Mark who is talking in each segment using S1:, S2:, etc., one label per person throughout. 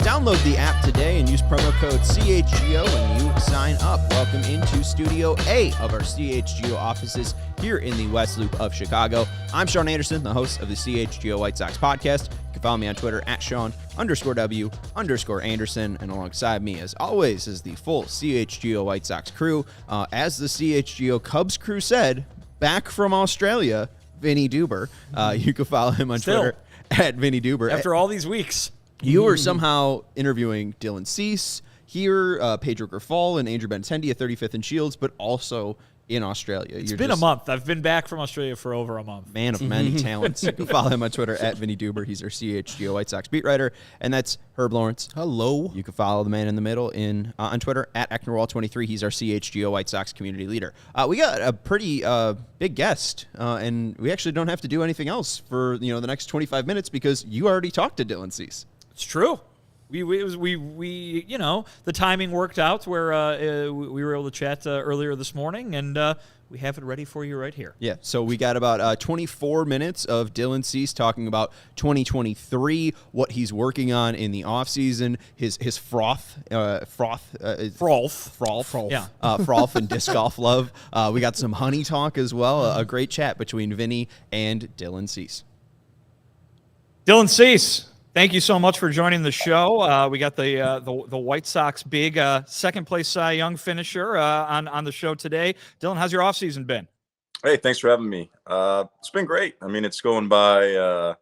S1: Download the app today and use promo code CHGO when you sign up. Welcome into Studio A of our CHGO offices here in the West Loop of Chicago. I'm Sean Anderson, the host of the CHGO White Sox podcast. You can follow me on Twitter at Sean_W_Anderson. And alongside me, as always, is the full CHGO White Sox crew. As the CHGO Cubs crew said, back from Australia, Vinnie Duber. You can follow him on Twitter at Vinnie Duber.
S2: After all these weeks.
S1: You were somehow interviewing Dylan Cease here, Pedro Grifol and Andrew Benintendi at 35th and Shields, but also in Australia.
S2: It's been a month. I've been back from Australia for over a month.
S1: Man of many talents. You can follow him on Twitter at Vinnie Duber. He's our CHGO White Sox beat writer. And that's Herb Lawrence.
S3: Hello.
S1: You can follow the man in the middle on Twitter at Ecknerwall23. He's our CHGO White Sox community leader. We got a pretty big guest, and we actually don't have to do anything else for the next 25 minutes because you already talked to Dylan Cease.
S2: It's true. We the timing worked out where we were able to chat earlier this morning, and we have it ready for you right here.
S1: Yeah, so we got about 24 minutes of Dylan Cease talking about 2023, what he's working on in the offseason, his froth and disc golf love. We got some honey talk as well, a great chat between Vinny and Dylan Cease.
S2: Dylan Cease, thank you so much for joining the show. We got the White Sox big second place Cy Young finisher on the show today. Dylan, how's your offseason been?
S4: Hey, thanks for having me. It's been great. I mean, it's going by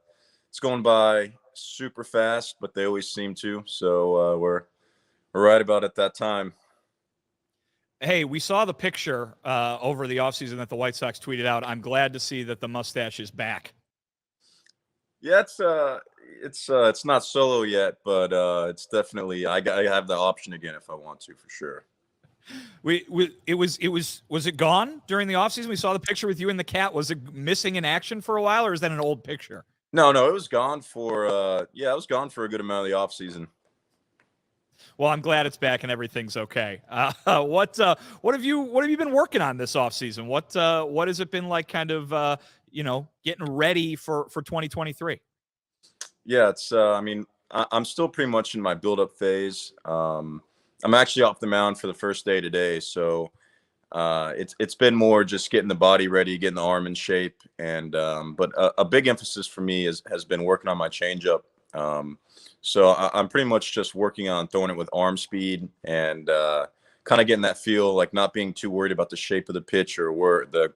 S4: super fast, but they always seem to. So we're right about at that time.
S2: Hey, we saw the picture over the offseason that the White Sox tweeted out. I'm glad to see that the mustache is back.
S4: Yeah, it's not solo yet, but it's definitely I have the option again if I want to, for sure.
S2: Was it gone during the offseason? We saw the picture with you and the cat. Was it missing in action for a while, or is that an old picture?
S4: No, it was gone for it was gone for a good amount of the offseason.
S2: Well, I'm glad it's back and everything's okay. What have you been working on this offseason? What has it been like, kind of getting ready for 2023?
S4: Yeah, it's I'm still pretty much in my build-up phase. I'm actually off the mound for the first day today, so it's been more just getting the body ready, getting the arm in shape, and but a big emphasis for me has been working on my changeup. So I'm pretty much just working on throwing it with arm speed and kind of getting that feel, like not being too worried about the shape of the pitch or where the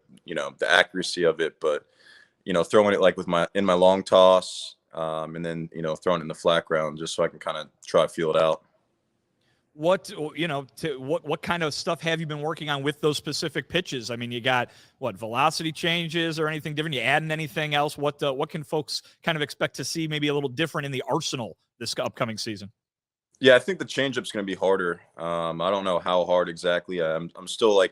S4: accuracy of it, but throwing it like in my long toss. And then, throwing it in the flat ground just so I can kind of try to feel it out.
S2: What kind of stuff have you been working on with those specific pitches? I mean, you got velocity changes or anything different? You adding anything else? What can folks kind of expect to see maybe a little different in the arsenal this upcoming season?
S4: Yeah, I think the changeup's going to be harder. I don't know how hard exactly. I'm still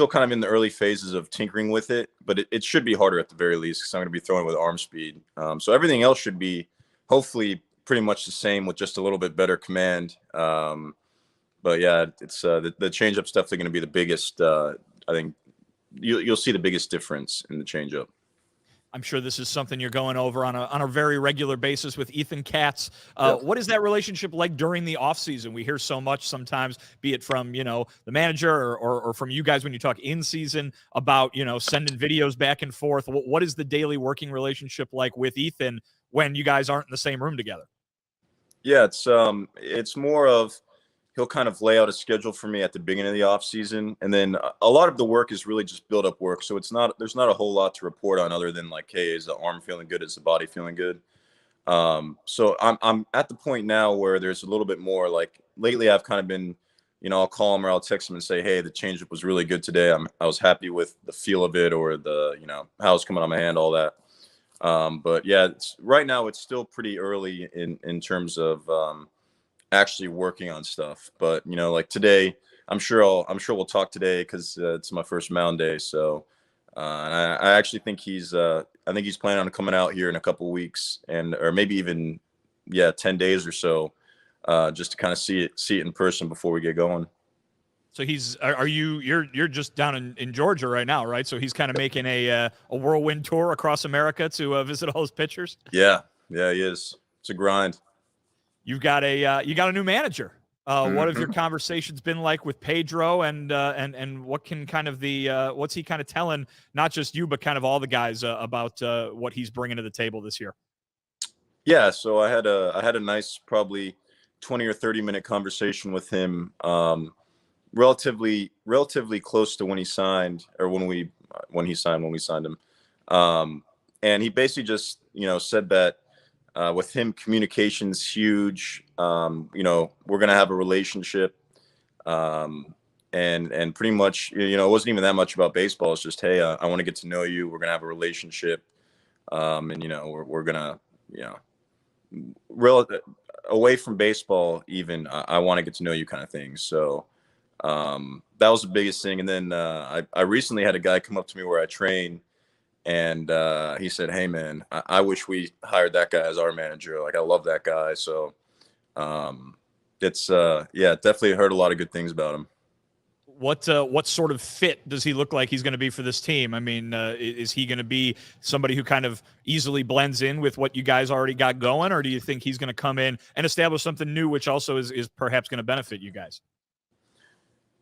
S4: kind of in the early phases of tinkering with it, but it should be harder at the very least because I'm going to be throwing it with arm speed. So everything else should be hopefully pretty much the same with just a little bit better command. But yeah, it's the changeup's definitely going to be the biggest. I think you'll see the biggest difference in the changeup.
S2: I'm sure this is something you're going over on a very regular basis with Ethan Katz. What is that relationship like during the offseason? We hear so much sometimes, be it from, the manager or from you guys when you talk in season about, sending videos back and forth. What is the daily working relationship like with Ethan when you guys aren't in the same room together?
S4: Yeah, it's more of he'll kind of lay out a schedule for me at the beginning of the off season, and then a lot of the work is really just build up work. So there's not a whole lot to report on other than like, hey, is the arm feeling good? Is the body feeling good? So I'm at the point now where there's a little bit more, like lately I've kind of been, I'll call him or I'll text him and say, hey, the changeup was really good today. I was happy with the feel of it or the, how it's coming on my hand, all that. But yeah, right now it's still pretty early in terms of actually working on stuff. But like today, I'm sure we'll talk today because it's my first mound day. So and I actually think he's planning on coming out here in a couple weeks or maybe even 10 days or so, just to kind of see it in person before we get going.
S2: So you're just down in Georgia right now, right? So he's kind of making a whirlwind tour across America to visit all his pitchers.
S4: Yeah, he is. It's a grind.
S2: you got a new manager. What have your conversations been like with Pedro, and what can kind of what's he kind of telling not just you but kind of all the guys about what he's bringing to the table this year?
S4: Yeah, so I had a nice probably 20 or 30-minute conversation with him, relatively close to when he signed, or when we signed him, and he basically just said that with him, communication's huge. We're gonna have a relationship, and pretty much it wasn't even that much about baseball. It's just, hey, I want to get to know you. We're gonna have a relationship, and we're gonna real away from baseball even, I want to get to know you, kind of thing. So that was the biggest thing. And then I recently had a guy come up to me where I train, and he said, hey man, I wish we hired that guy as our manager. Like, I love that guy. So it's definitely heard a lot of good things about him.
S2: What sort of fit does he look like he's going to be for this team? I mean, is he going to be somebody who kind of easily blends in with what you guys already got going, or do you think he's going to come in and establish something new, which also is perhaps going to benefit you guys?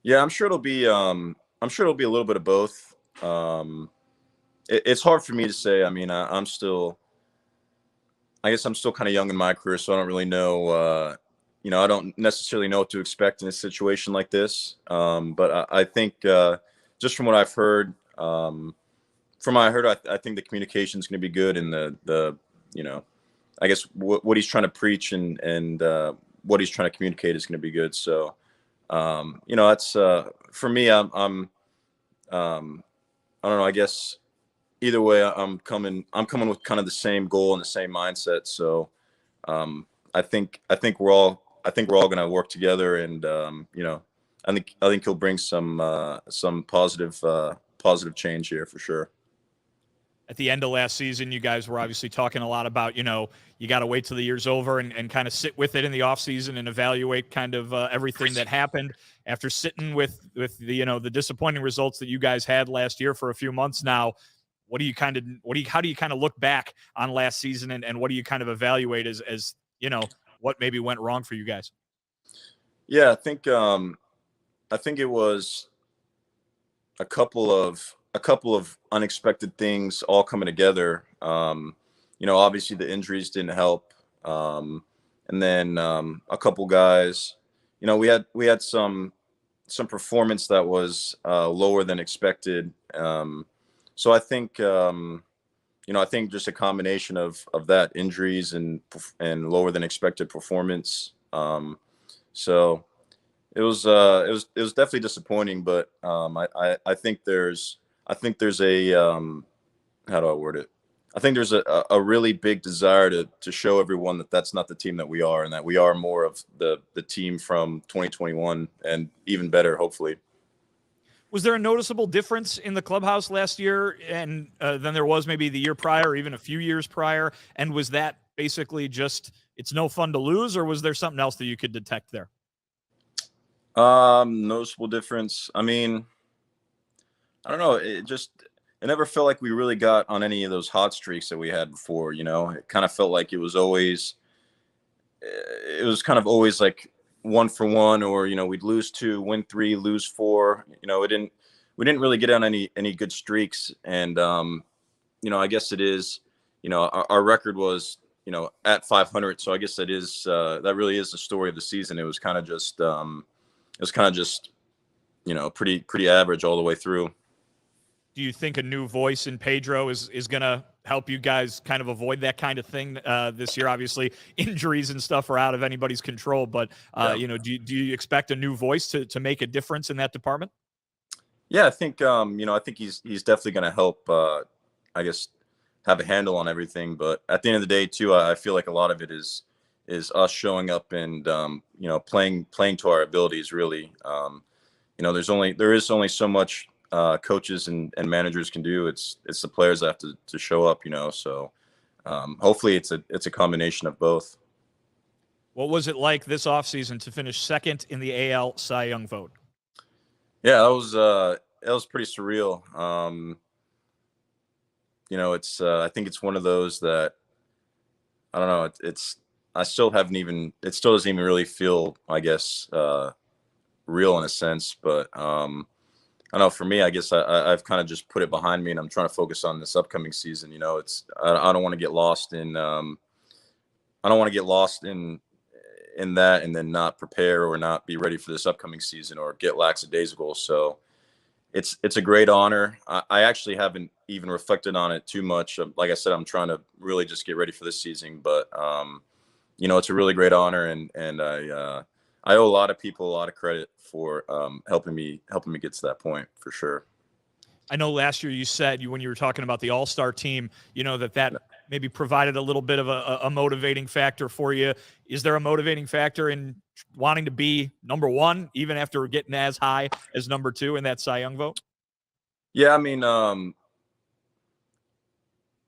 S4: Yeah, I'm sure it'll be a little bit of both. It's hard for me to say. I mean, I guess I'm still kind of young in my career, so I don't really know. I don't necessarily know what to expect in a situation like this. But I think just from what I've heard, I think the communication is going to be good, and I guess what he's trying to preach and what he's trying to communicate is going to be good. So, that's for me. I'm I don't know. I guess either way, I'm coming with kind of the same goal and the same mindset. So, I think we're all going to work together, and I think he'll bring some positive change here for sure.
S2: At the end of last season, you guys were obviously talking a lot about, you got to wait till the year's over and kind of sit with it in the offseason and evaluate kind of everything that happened. After sitting with the disappointing results that you guys had last year for a few months now, how do you kind of look back on last season, and what do you kind of evaluate as what maybe went wrong for you guys?
S4: Yeah, I think it was a couple of unexpected things all coming together. Obviously the injuries didn't help, and then a couple guys. We had some performance that was lower than expected. So I think I think just a combination of that, injuries and lower than expected performance. So it was definitely disappointing, but I think there's a how do I word it? I think there's a really big desire to show everyone that that's not the team that we are, and that we are more of the team from 2021, and even better, hopefully.
S2: Was there a noticeable difference in the clubhouse last year and than there was maybe the year prior, or even a few years prior? And was that basically just, it's no fun to lose, or was there something else that you could detect there?
S4: Noticeable difference. I mean, I don't know. It never felt like we really got on any of those hot streaks that we had before. It kind of felt like it was kind of always like 1 for 1, or we'd lose 2, win 3, lose 4. We didn't really get on any good streaks, and I guess it is, our record was at 500, so I guess that really is the story of the season. It was kind of just pretty average all the way through.
S2: Do you think a new voice in Pedro is going to help you guys kind of avoid that kind of thing this year? Obviously, injuries and stuff are out of anybody's control, but do you expect a new voice to make a difference in that department?
S4: Yeah, I think I think he's definitely going to help. I guess have a handle on everything, but at the end of the day, too, I feel like a lot of it is us showing up and playing to our abilities. Really, there is only so much coaches and managers can do. It's the players that have to show up. So hopefully it's a combination of both.
S2: What was it like this offseason to finish second in the AL Cy Young vote?
S4: Yeah, that was pretty surreal. It's I think it's one of those that, I don't know. I still haven't even. It still doesn't even really feel, I guess, real in a sense. But I don't know. For me, I guess I've kind of just put it behind me, and I'm trying to focus on this upcoming season. You know, I don't want to get lost in. I don't want to get lost in that and then not prepare or not be ready for this upcoming season or get lackadaisical. So it's a great honor. I actually haven't even reflected on it too much. Like I said, I'm trying to really just get ready for this season, but you know, it's a really great honor, and I owe a lot of people a lot of credit for helping me get to that point for sure.
S2: I know last year you said when you were talking about the All-Star team, you know, that maybe provided a little bit of a motivating factor for you. Is there a motivating factor in wanting to be number one, even after getting as high as number two in that Cy Young vote?
S4: Yeah, I mean,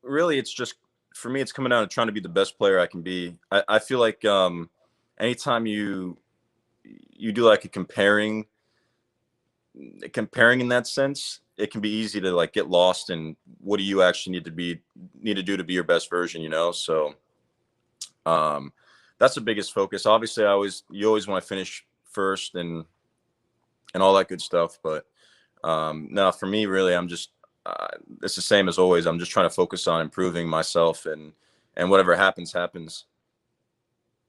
S4: really, it's just for me, it's coming down to trying to be the best player I can be. I feel like anytime you do like a comparing in that sense, it can be easy to like get lost in what do you actually need to do to be your best version, you know? So that's the biggest focus. Obviously, you always want to finish first and all that good stuff. But no, for me, really, I'm just it's the same as always. I'm just trying to focus on improving myself, and whatever happens.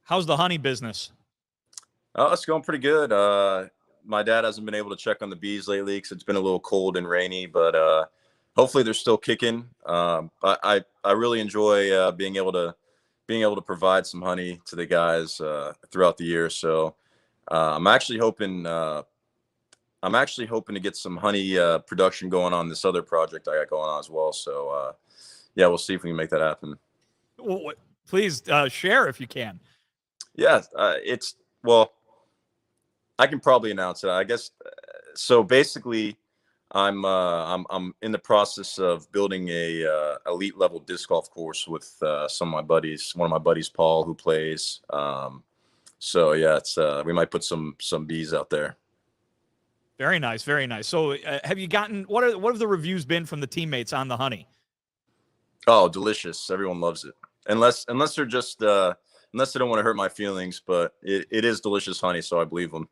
S2: How's the honey business?
S4: Oh, it's going pretty good. My dad hasn't been able to check on the bees lately because it's been a little cold and rainy, but hopefully they're still kicking. I really enjoy being able to provide some honey to the guys throughout the year. So I'm actually hoping to get some honey production going on this other project I got going on as well. So yeah, we'll see if we can make that happen.
S2: Well, please share if you can.
S4: Yeah, I can probably announce it. I guess so. Basically, I'm in the process of building a elite level disc golf course with some of my buddies. One of my buddies, Paul, who plays. So yeah, it's we might put some bees out there.
S2: Very nice, very nice. So, have you gotten what have the reviews been from the teammates on the honey?
S4: Oh, delicious! Everyone loves it, unless they're just unless they don't want to hurt my feelings. But it is delicious honey, so I believe them.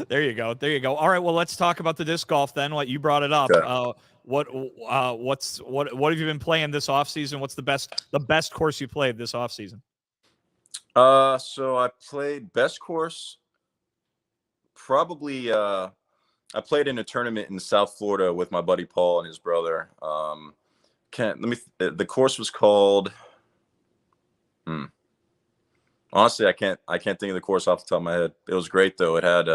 S2: There you go. There you go. All right. Well, let's talk about the disc golf then. What you brought it up.
S4: Okay.
S2: What have you been playing this off season? What's the best course you played this off season?
S4: So I played best course. Probably I played in a tournament in South Florida with my buddy Paul and his brother. The course was called honestly, I can't think of the course off the top of my head. It was great though. It had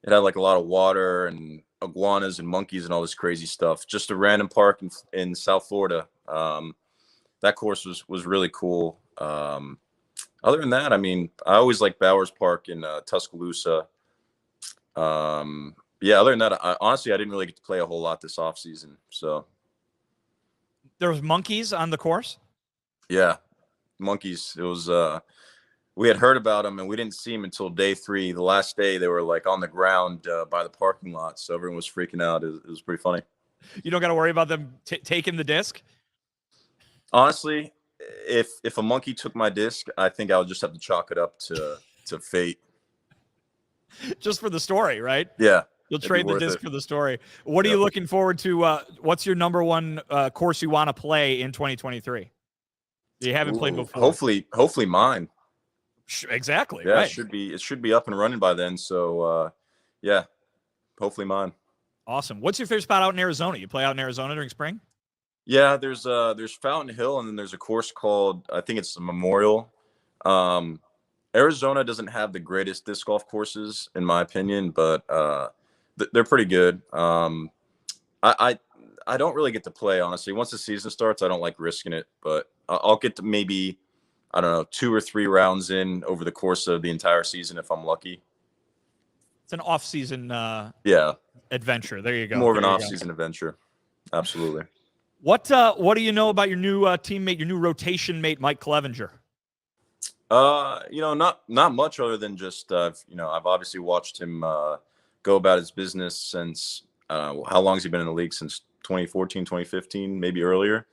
S4: like a lot of water and iguanas and monkeys and all this crazy stuff. Just a random park in South Florida. That course was really cool. Other than that, I mean, I always like Bowers Park in Tuscaloosa. Yeah, other than that, honestly, I didn't really get to play a whole lot this off season. So
S2: there was monkeys on the course.
S4: Yeah, monkeys. It was we had heard about them and we didn't see them until day 3. The last day they were like on the ground by the parking lot, so everyone was freaking out. It was pretty funny.
S2: You don't got to worry about them taking the disc.
S4: Honestly, if a monkey took my disc, I think I would just have to chalk it up to fate.
S2: Just for the story, right?
S4: Yeah.
S2: You'll trade the disc for the story. What are you looking forward to? What's your number one course you want to play in 2023? You haven't played before.
S4: Hopefully mine.
S2: Exactly.
S4: Yeah,
S2: right.
S4: It should be up and running by then. So yeah, hopefully mine.
S2: Awesome. What's your favorite spot out in Arizona? You play out in Arizona during spring?
S4: Yeah, there's Fountain Hill, and then there's a course called, I think it's the Memorial. Arizona doesn't have the greatest disc golf courses in my opinion, but they're pretty good. I don't really get to play, honestly. Once the season starts, I don't like risking it, but I'll get to maybe, I don't know, 2 or 3 rounds in over the course of the entire season if I'm lucky.
S2: It's an off-season adventure. There you go.
S4: More of an off-season adventure. Absolutely.
S2: What do you know about your new teammate, your new rotation mate, Mike Clevenger?
S4: Not much other than just I've obviously watched him go about his business since how long has he been in the league? Since 2014, 2015, maybe earlier.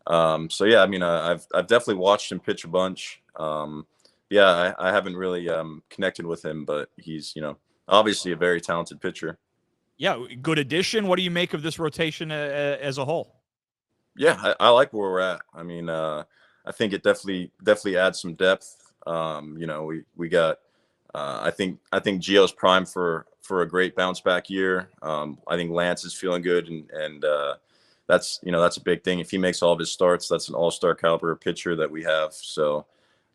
S4: So yeah, I mean, I've definitely watched him pitch a bunch. Yeah, I haven't really connected with him, but he's, obviously a very talented pitcher.
S2: Yeah, good addition. What do you make of this rotation as a whole?
S4: Yeah, I like where we're at. I mean, I think it definitely adds some depth. We got. I think Gio's prime for a great bounce back year. I think Lance is feeling good, and that's a big thing. If he makes all of his starts, that's an all-star caliber pitcher that we have. So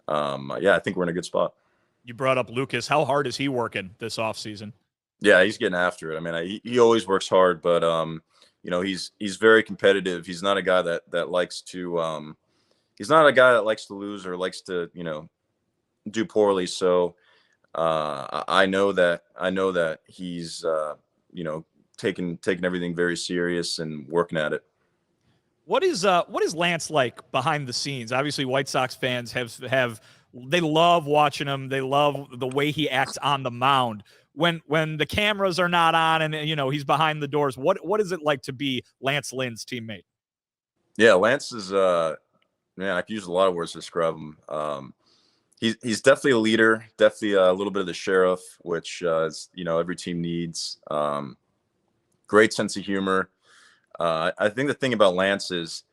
S4: yeah, I think we're in a good spot.
S2: You brought up Lucas. How hard is he working this offseason?
S4: Yeah, he's getting after it. I mean, he always works hard, but he's very competitive. He's not a guy that likes to he's not a guy that likes to lose or likes to do poorly. So I know that he's taking everything very serious and working at it.
S2: What is Lance like behind the scenes? Obviously, White Sox fans have they love watching him. They love the way he acts on the mound. When the cameras are not on and he's behind the doors, what is it like to be Lance Lynn's teammate?
S4: Yeah, Lance is man, I could use a lot of words to describe him. He's definitely a leader, definitely a little bit of the sheriff, which is, every team needs. Great sense of humor. I think the thing about Lance is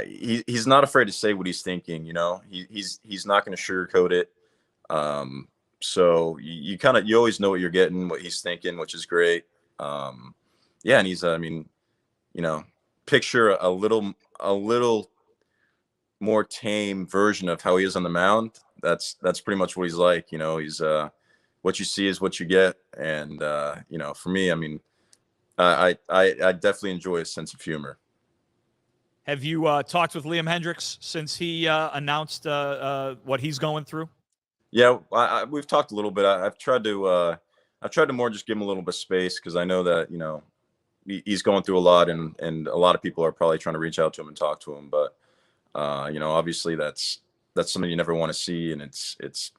S4: he's not afraid to say what he's thinking. He's not going to sugarcoat it. So you always know what you're getting, what he's thinking, which is great. Yeah, and he's picture a little more tame version of how he is on the mound. That's pretty much what he's like. He's what you see is what you get, and for me, I mean, I definitely enjoy his sense of humor.
S2: Have you talked with Liam Hendriks since he announced what he's going through?
S4: Yeah, we've talked a little bit. I've tried to more just give him a little bit of space, because I know that he's going through a lot, and a lot of people are probably trying to reach out to him and talk to him. But obviously that's something you never want to see, and it's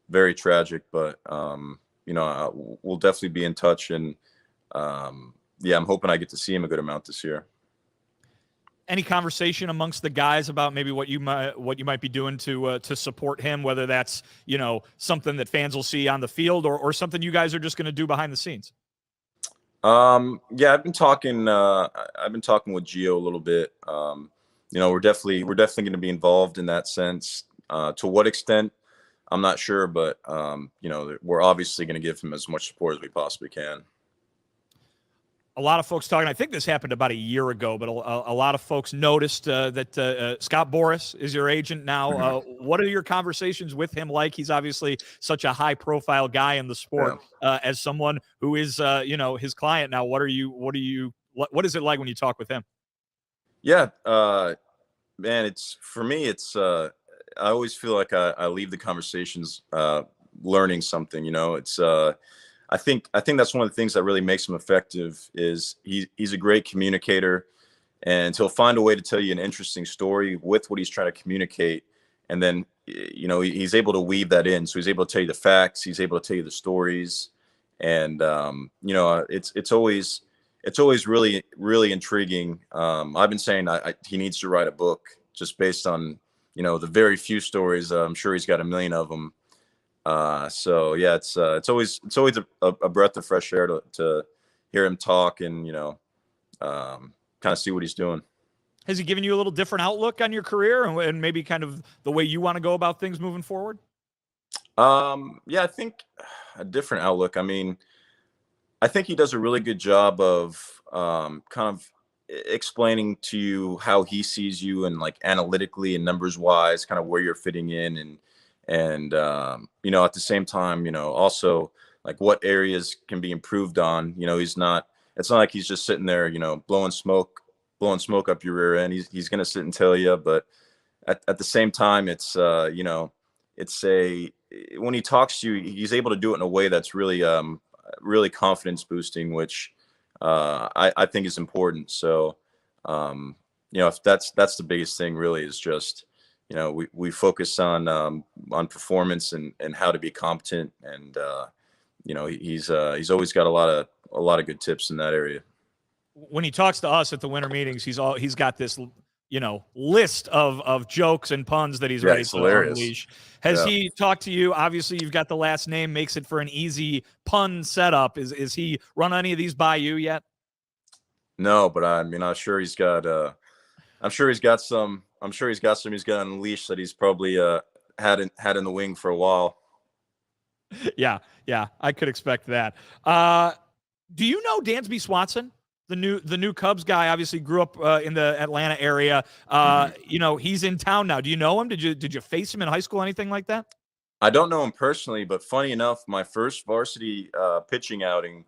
S4: very tragic. But we'll definitely be in touch, and yeah, I'm hoping I get to see him a good amount this year.
S2: Any conversation amongst the guys about maybe what you might be doing to support him, whether that's something that fans will see on the field or something you guys are just going to do behind the scenes?
S4: Yeah, I've been talking with Gio a little bit. We're definitely going to be involved in that sense. To what extent, I'm not sure, but we're obviously going to give him as much support as we possibly can.
S2: A lot of folks talking, I think this happened about a year ago, but a lot of folks noticed that Scott Boras is your agent now. What are your conversations with him like? He's obviously such a high-profile guy in the sport.
S4: Yeah.
S2: As someone who is, his client now, what is it like when you talk with him? Yeah,
S4: man, for me, I always feel like I leave the conversations learning something. I think that's one of the things that really makes him effective. Is he's a great communicator, and he'll find a way to tell you an interesting story with what he's trying to communicate, and then he's able to weave that in. So he's able to tell you the facts, he's able to tell you the stories, and it's always really, really intriguing. I've been saying he needs to write a book just based on the very few stories. I'm sure he's got a million of them. So yeah, it's always a breath of fresh air to hear him talk and kind of see what he's doing.
S2: Has he given you a little different outlook on your career and maybe kind of the way you want to go about things moving forward?
S4: Yeah, I think a different outlook. I mean, I think he does a really good job of kind of explaining to you how he sees you, and like analytically and numbers wise, kind of where you're fitting in, and at the same time, also like what areas can be improved on. It's not like he's just sitting there, blowing smoke up your rear end. He's going to sit and tell you, but at the same time, it's when he talks to you, he's able to do it in a way that's really really confidence boosting, which I think is important. So if that's the biggest thing really, is just we focus on performance and how to be competent, and he's always got a lot of good tips in that area.
S2: When he talks to us at the winter meetings, he's got this list of jokes and puns that he's ready to
S4: hilarious.
S2: unleash. Has he talked to you? Obviously, you've got the last name, makes it for an easy pun setup. Is he run any of these by you yet?
S4: No, but I mean, I'm sure he's got. I'm sure he's got some. I'm sure he's got some. He's got unleashed that he's probably had in the wing for a while.
S2: Yeah, I could expect that. Do you know Dansby Swanson? The new Cubs guy, obviously grew up in the Atlanta area. He's in town now. Do you know him? Did you face him in high school? Anything like that?
S4: I don't know him personally, but funny enough, my first varsity pitching outing,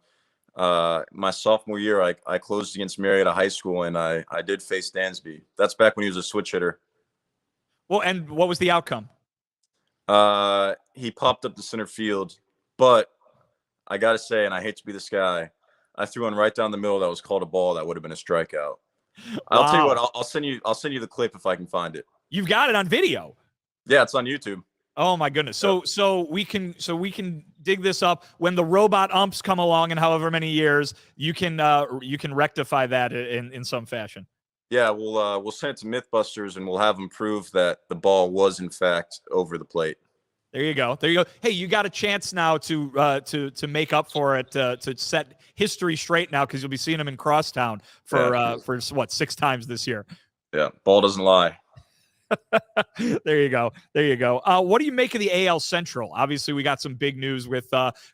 S4: my sophomore year, I closed against Marietta High School, and I did face Dansby. That's back when he was a switch hitter.
S2: Well, and what was the outcome?
S4: He popped up to center field, but I gotta say, and I hate to be this guy, I threw one right down the middle that was called a ball. That would have been a strikeout. Wow. I'll tell you what. I'll send you the clip if I can find it.
S2: You've got it on video.
S4: Yeah, it's on YouTube.
S2: Oh my goodness. So we can dig this up when the robot umps come along in however many years. You can rectify that in some fashion.
S4: Yeah, we'll send it to Mythbusters and we'll have them prove that the ball was in fact over the plate.
S2: There you go. Hey, you got a chance now to make up for it, to set history straight now, because you'll be seeing him in Crosstown for 6 times this year.
S4: Yeah, ball doesn't lie.
S2: There you go. What do you make of the AL Central? Obviously, we got some big news with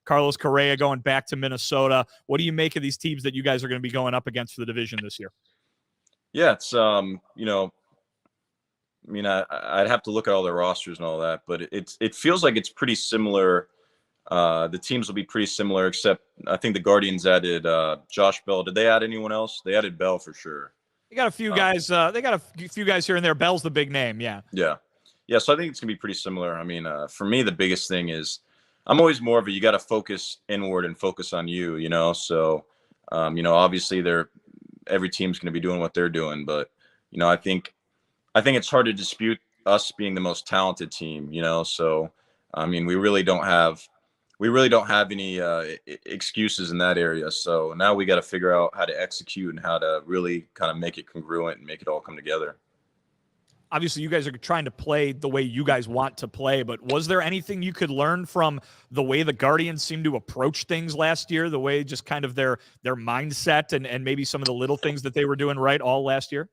S2: Carlos Correa going back to Minnesota. What do you make of these teams that you guys are going to be going up against for the division this year?
S4: Yeah, it's I mean, I'd have to look at all their rosters and all that, but it feels like it's pretty similar. The teams will be pretty similar, except I think the Guardians added Josh Bell. Did they add anyone else? They added Bell for sure.
S2: They got a few guys. They got a few guys here and there. Bell's the big name. Yeah.
S4: So I think it's gonna be pretty similar. I mean, for me, the biggest thing is I'm always more of a you got to focus inward and focus on you. So obviously every team's gonna be doing what they're doing, but I think it's hard to dispute us being the most talented team. So I mean, we really don't have any excuses in that area. So now we got to figure out how to execute and how to really kind of make it congruent and make it all come together.
S2: Obviously, you guys are trying to play the way you guys want to play, but was there anything you could learn from the way the Guardians seemed to approach things last year, the way just kind of their mindset and maybe some of the little things that they were doing right all last year?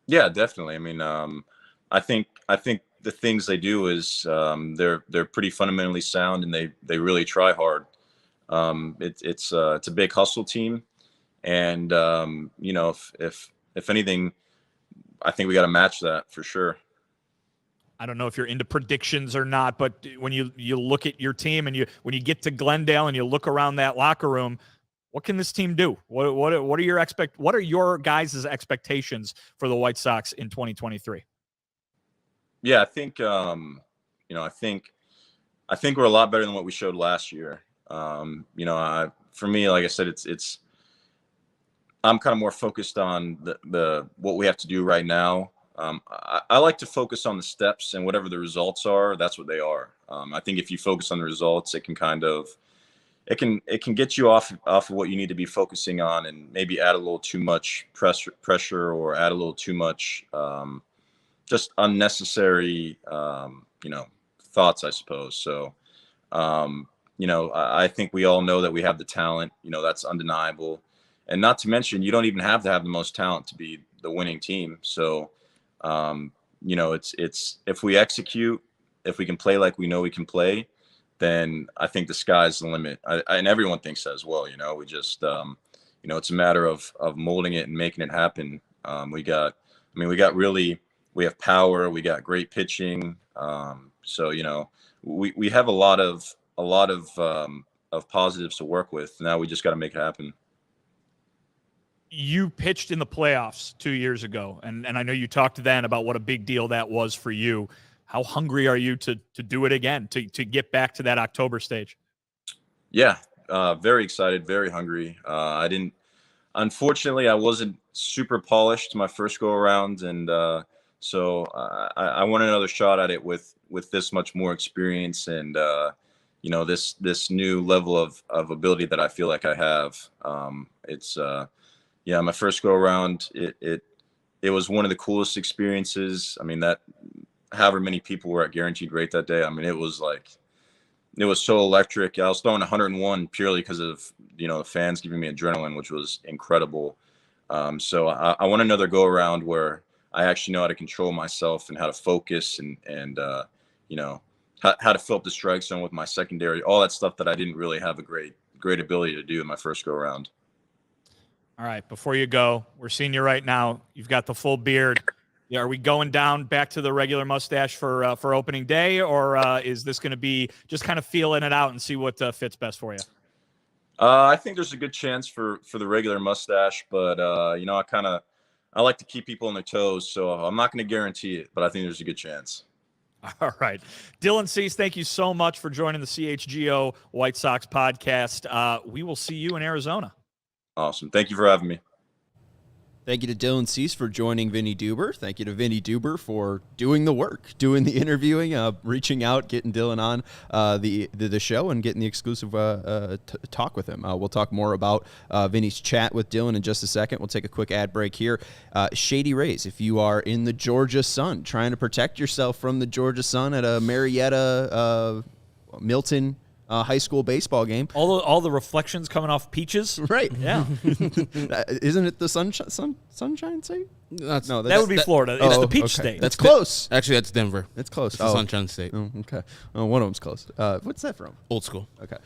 S2: Yeah,
S4: definitely. I mean, I think the things they do is they're pretty fundamentally sound, and they really try hard. It's a big hustle team, and if anything, I think we got to match that for sure.
S2: I don't know if you're into predictions or not, but when you look at your team and when you get to Glendale and you look around that locker room, what can this team do? What are your guys' expectations for the White Sox in 2023?
S4: Yeah, I think I think we're a lot better than what we showed last year. For me, like I said, it's I'm kind of more focused on the what we have to do right now. I like to focus on the steps, and whatever the results are, that's what they are. I think if you focus on the results, it can it can get you off of what you need to be focusing on, and maybe add a little too much pressure or add a little too much just unnecessary thoughts, I suppose. So I think we all know that we have the talent. That's undeniable. And not to mention, you don't even have to have the most talent to be the winning team. So, it's if we execute, if we can play like we know we can play, then I think the sky's the limit. And everyone thinks that as well. We just, it's a matter of molding it and making it happen. We have power. We got great pitching. So we have a lot of positives to work with. Now we just got to make it happen.
S2: You pitched in the playoffs 2 years ago, and I know you talked then about what a big deal that was for you. How hungry are you to do it again, to get back to that October stage?
S4: Yeah, very excited, very hungry. Unfortunately, I wasn't super polished my first go around, and so I want another shot at it with this much more experience and this new level of ability that I feel like I have. My first go around, it it was one of the coolest experiences. I mean, that however many people were at Guaranteed Rate that day, I mean, it was so electric. I was throwing 101 purely because of, the fans giving me adrenaline, which was incredible. So I want another go around where I actually know how to control myself and how to focus and how to fill up the strike zone with my secondary, all that stuff that I didn't really have a great ability to do in my first go around.
S2: All right, before you go, we're seeing you right now. You've got the full beard. Yeah, are we going down back to the regular mustache for opening day, or is this going to be just kind of feeling it out and see what fits best for you?
S4: I think there's a good chance for the regular mustache, but I like to keep people on their toes, so I'm not going to guarantee it, but I think there's a good chance.
S2: All right. Dylan Cease, thank you so much for joining the CHGO White Sox podcast. We will see you in Arizona.
S4: Awesome. Thank you for having me.
S1: Thank you to Dylan Cease for joining Vinnie Duber. Thank you to Vinnie Duber for doing the work, doing the interviewing, reaching out, getting Dylan on the show, and getting the exclusive talk with him. We'll talk more about Vinnie's chat with Dylan in just a second. We'll take a quick ad break here. Shady Rays, if you are in the Georgia sun, trying to protect yourself from the Georgia sun at a Marietta, Milton high school baseball game.
S2: All the reflections coming off peaches.
S1: Right.
S2: Yeah.
S1: Isn't it the Sunshine State?
S2: That would be Florida. It's the Peach State.
S1: That's close.
S3: Actually, that's Denver.
S1: It's close.
S3: It's the Sunshine State.
S1: Oh, okay. One of them's close. What's that from?
S3: Old school.
S1: Okay.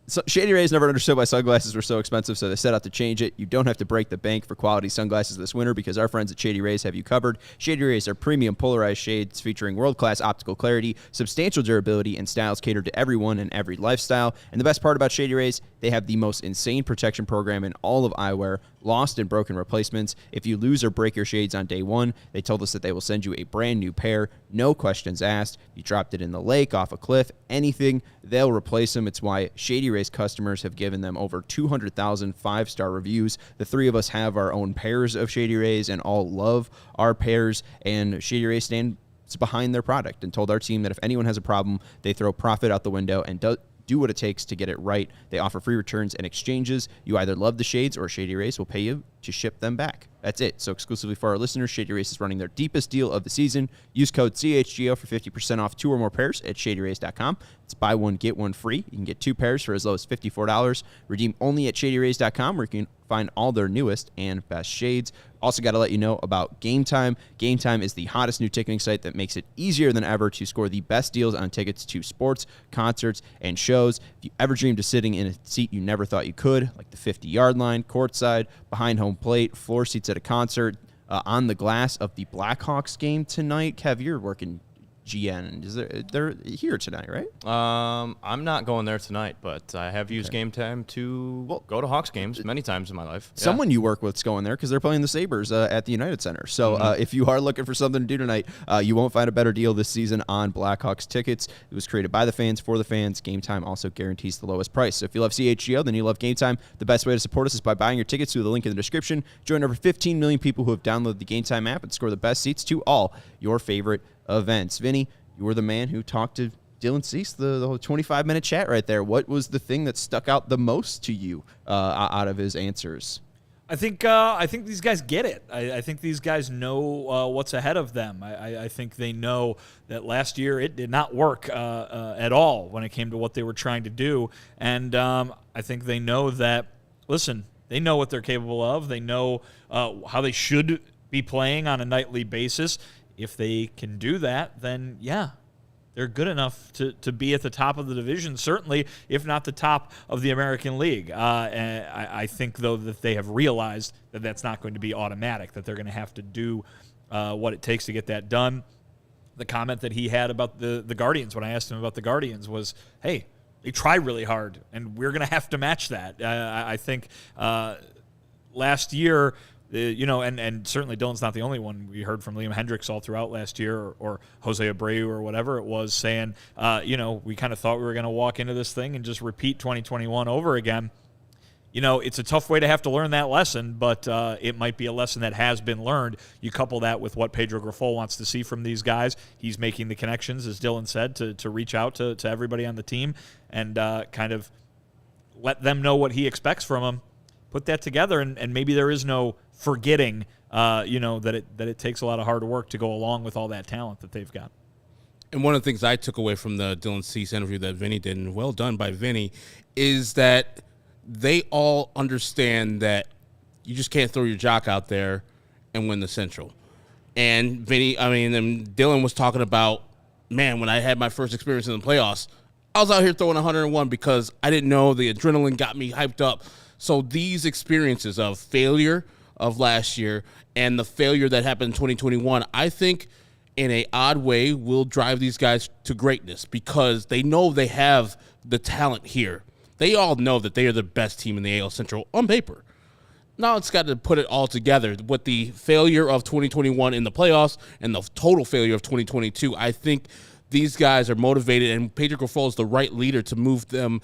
S1: So Shady Rays never understood why sunglasses were so expensive, so they set out to change it. You don't have to break the bank for quality sunglasses this winter because our friends at Shady Rays have you covered. Shady Rays are premium polarized shades featuring world-class optical clarity, substantial durability, and styles catered to everyone and every lifestyle. And the best part about Shady Rays, they have the most insane protection program in all of eyewear, lost and broken replacements. If you lose or break your shades on day one, they told us that they will send you a brand new pair, no questions asked. You dropped it in the lake, off a cliff, anything, they'll replace them. It's why Shady Rays customers have given them over 200,000 five-star reviews. The three of us have our own pairs of Shady Rays and all love our pairs, and Shady Rays stands behind their product and told our team that if anyone has a problem, they throw profit out the window and do what it takes to get it right. They offer free returns and exchanges. You either love the shades or Shady Rays will pay you to ship them back. That's it. So exclusively for our listeners, Shady Rays is running their deepest deal of the season. Use code CHGO for 50% off 2 or more pairs at ShadyRays.com. It's buy one, get one free. You can get 2 pairs for as low as $54. Redeem only at ShadyRays.com, where you can find all their newest and best shades. Also got to let you know about Game Time. Game Time is the hottest new ticketing site that makes it easier than ever to score the best deals on tickets to sports, concerts, and shows. If you ever dreamed of sitting in a seat you never thought you could, like the 50-yard line, courtside, behind home plate, floor seats at a concert, on the glass of the Blackhawks game tonight. Kev, you're working GN. They're here tonight, right?
S5: I'm not going there tonight, but I have used Game Time to go to Hawks games many times in my life.
S1: Someone you work with's going there because they're playing the Sabres at the United Center. So if you are looking for something to do tonight, you won't find a better deal this season on Blackhawks tickets. It was created by the fans for the fans. Game Time also guarantees the lowest price. So if you love CHGO, then you love Game Time. The best way to support us is by buying your tickets through the link in the description. Join over 15 million people who have downloaded the Game Time app and score the best seats to all your favorite events. Vinny, you were the man who talked to Dylan Cease, the whole 25-minute chat right there. What was the thing that stuck out the most to you out of his answers?
S2: I think these guys get it. I think these guys know what's ahead of them. I think they know that last year it did not work at all when it came to what they were trying to do. And I think they know that, listen, they know what they're capable of. They know how they should be playing on a nightly basis. If they can do that, then, yeah, they're good enough to be at the top of the division, certainly, if not the top of the American League. And I think, though, that they have realized that that's not going to be automatic, that they're going to have to do what it takes to get that done. The comment that he had about the Guardians, when I asked him about the Guardians, was, hey, they try really hard, and we're going to have to match that. I think last year, and certainly Dylan's not the only one. We heard from Liam Hendricks all throughout last year, or Jose Abreu or whatever it was, saying, we kind of thought we were going to walk into this thing and just repeat 2021 over again. It's a tough way to have to learn that lesson, but it might be a lesson that has been learned. You couple that with what Pedro Grifol wants to see from these guys. He's making the connections, as Dylan said, to reach out to everybody on the team and kind of let them know what he expects from them. Put that together, and maybe there is no forgetting that it takes a lot of hard work to go along with all that talent that they've got.
S3: And one of the things I took away from the Dylan Cease interview that Vinnie did, and well done by Vinnie, is that they all understand that you just can't throw your jock out there and win the Central. And Dylan was talking about, man, when I had my first experience in the playoffs, I was out here throwing 101 because I didn't know, the adrenaline got me hyped up. So these experiences of failure of last year and the failure that happened in 2021, I think in a odd way will drive these guys to greatness because they know they have the talent here. They all know that they are the best team in the AL Central on paper. Now it's got to put it all together with the failure of 2021 in the playoffs and the total failure of 2022. I think these guys are motivated, and Pedro Grifol is the right leader to move them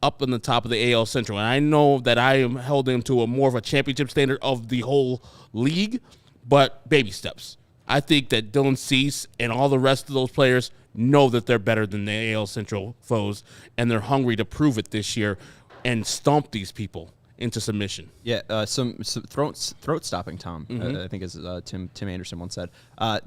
S3: up in the top of the AL Central. And I know that I am held him to a more of a championship standard of the whole league, but baby steps. I think that Dylan Cease and all the rest of those players know that they're better than the AL Central foes, and they're hungry to prove it this year and stomp these people into submission.
S1: Yeah, some throat stopping, Tom. I think as Tim Anderson once said.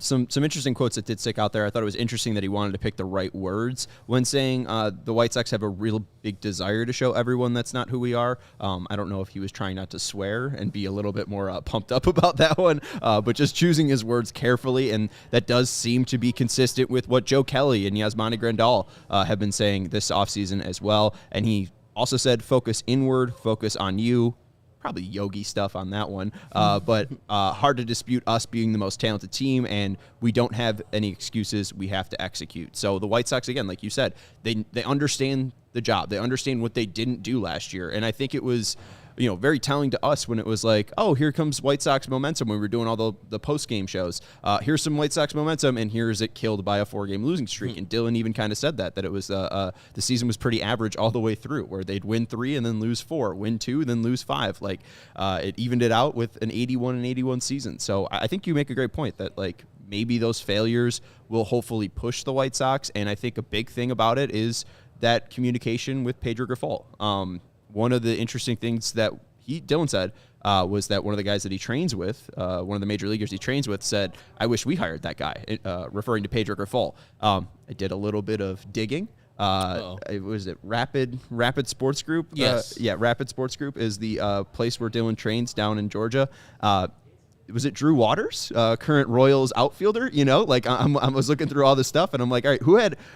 S1: Some interesting quotes that did stick out there. I thought it was interesting that he wanted to pick the right words when saying the White Sox have a real big desire to show everyone that's not who we are. I don't know if he was trying not to swear and be a little bit more pumped up about that one, but just choosing his words carefully, and that does seem to be consistent with what Joe Kelly and Yasmani Grandal have been saying this offseason as well. And he also said, focus inward, focus on you. Probably Yogi stuff on that one. But hard to dispute us being the most talented team, and we don't have any excuses. We have to execute. So the White Sox, again, like you said, they understand the job. They understand what they didn't do last year. And I think it was very telling to us when it was like, oh, here comes White Sox momentum when we were doing all the post-game shows. Here's some White Sox momentum, and here's it killed by a 4-game losing streak. And Dylan even kind of said that it was the season was pretty average all the way through, where they'd win 3 and then lose 4, win 2, then lose 5. Like it evened it out with an 81-81 season. So I think you make a great point that maybe those failures will hopefully push the White Sox. And I think a big thing about it is that communication with Pedro Grifol. One of the interesting things that Dylan said was that one of the guys that he trains with, one of the major leaguers he trains with, said, "I wish we hired that guy," referring to Pedro Grifol. I did a little bit of digging. Was it Rapid Sports Group?
S3: Yes.
S1: Rapid Sports Group is the place where Dylan trains down in Georgia. Was it Drew Waters, current Royals outfielder? I was looking through all this stuff, and I'm like, all right,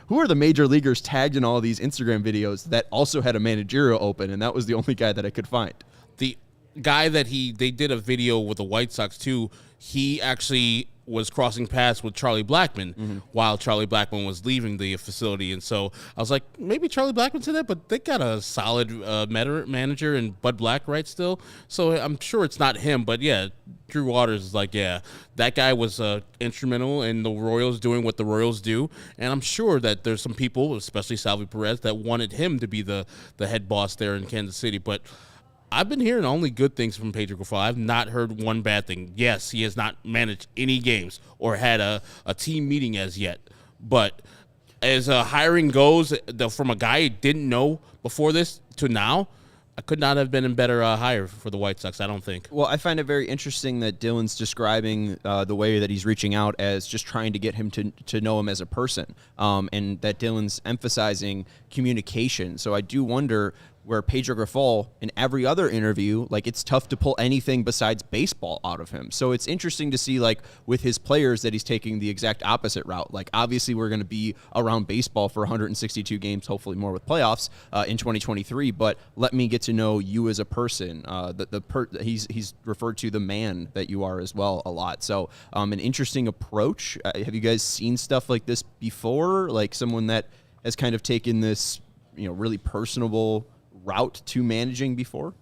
S1: who are the major leaguers tagged in all these Instagram videos that also had a managerial open? And that was the only guy that I could find.
S3: The guy that they did a video with the White Sox too. He actually was crossing paths with Charlie Blackmon while Charlie Blackmon was leaving the facility. And so I was like, maybe Charlie Blackmon said that, but they got a solid manager in Bud Black, right, still. So I'm sure it's not him. But, yeah, Drew Waters is like, yeah, that guy was instrumental in the Royals doing what the Royals do. And I'm sure that there's some people, especially Salvi Perez, that wanted him to be the head boss there in Kansas City. But I've been hearing only good things from Pedro Grifol. I've not heard one bad thing. Yes, he has not managed any games or had a team meeting as yet. But as hiring goes, from a guy he didn't know before this to now, I could not have been a better hire for the White Sox, I don't think.
S1: Well, I find it very interesting that Dylan's describing the way that he's reaching out as just trying to get him to know him as a person, and that Dylan's emphasizing communication. So I do wonder where Pedro Grifol, in every other interview, it's tough to pull anything besides baseball out of him. So it's interesting to see, with his players, that he's taking the exact opposite route. Obviously, we're going to be around baseball for 162 games, hopefully more with playoffs in 2023, but let me get to know you as a person. He's referred to the man that you are as well a lot. So an interesting approach. Have you guys seen stuff like this before? Someone that has kind of taken this, really personable route to managing before?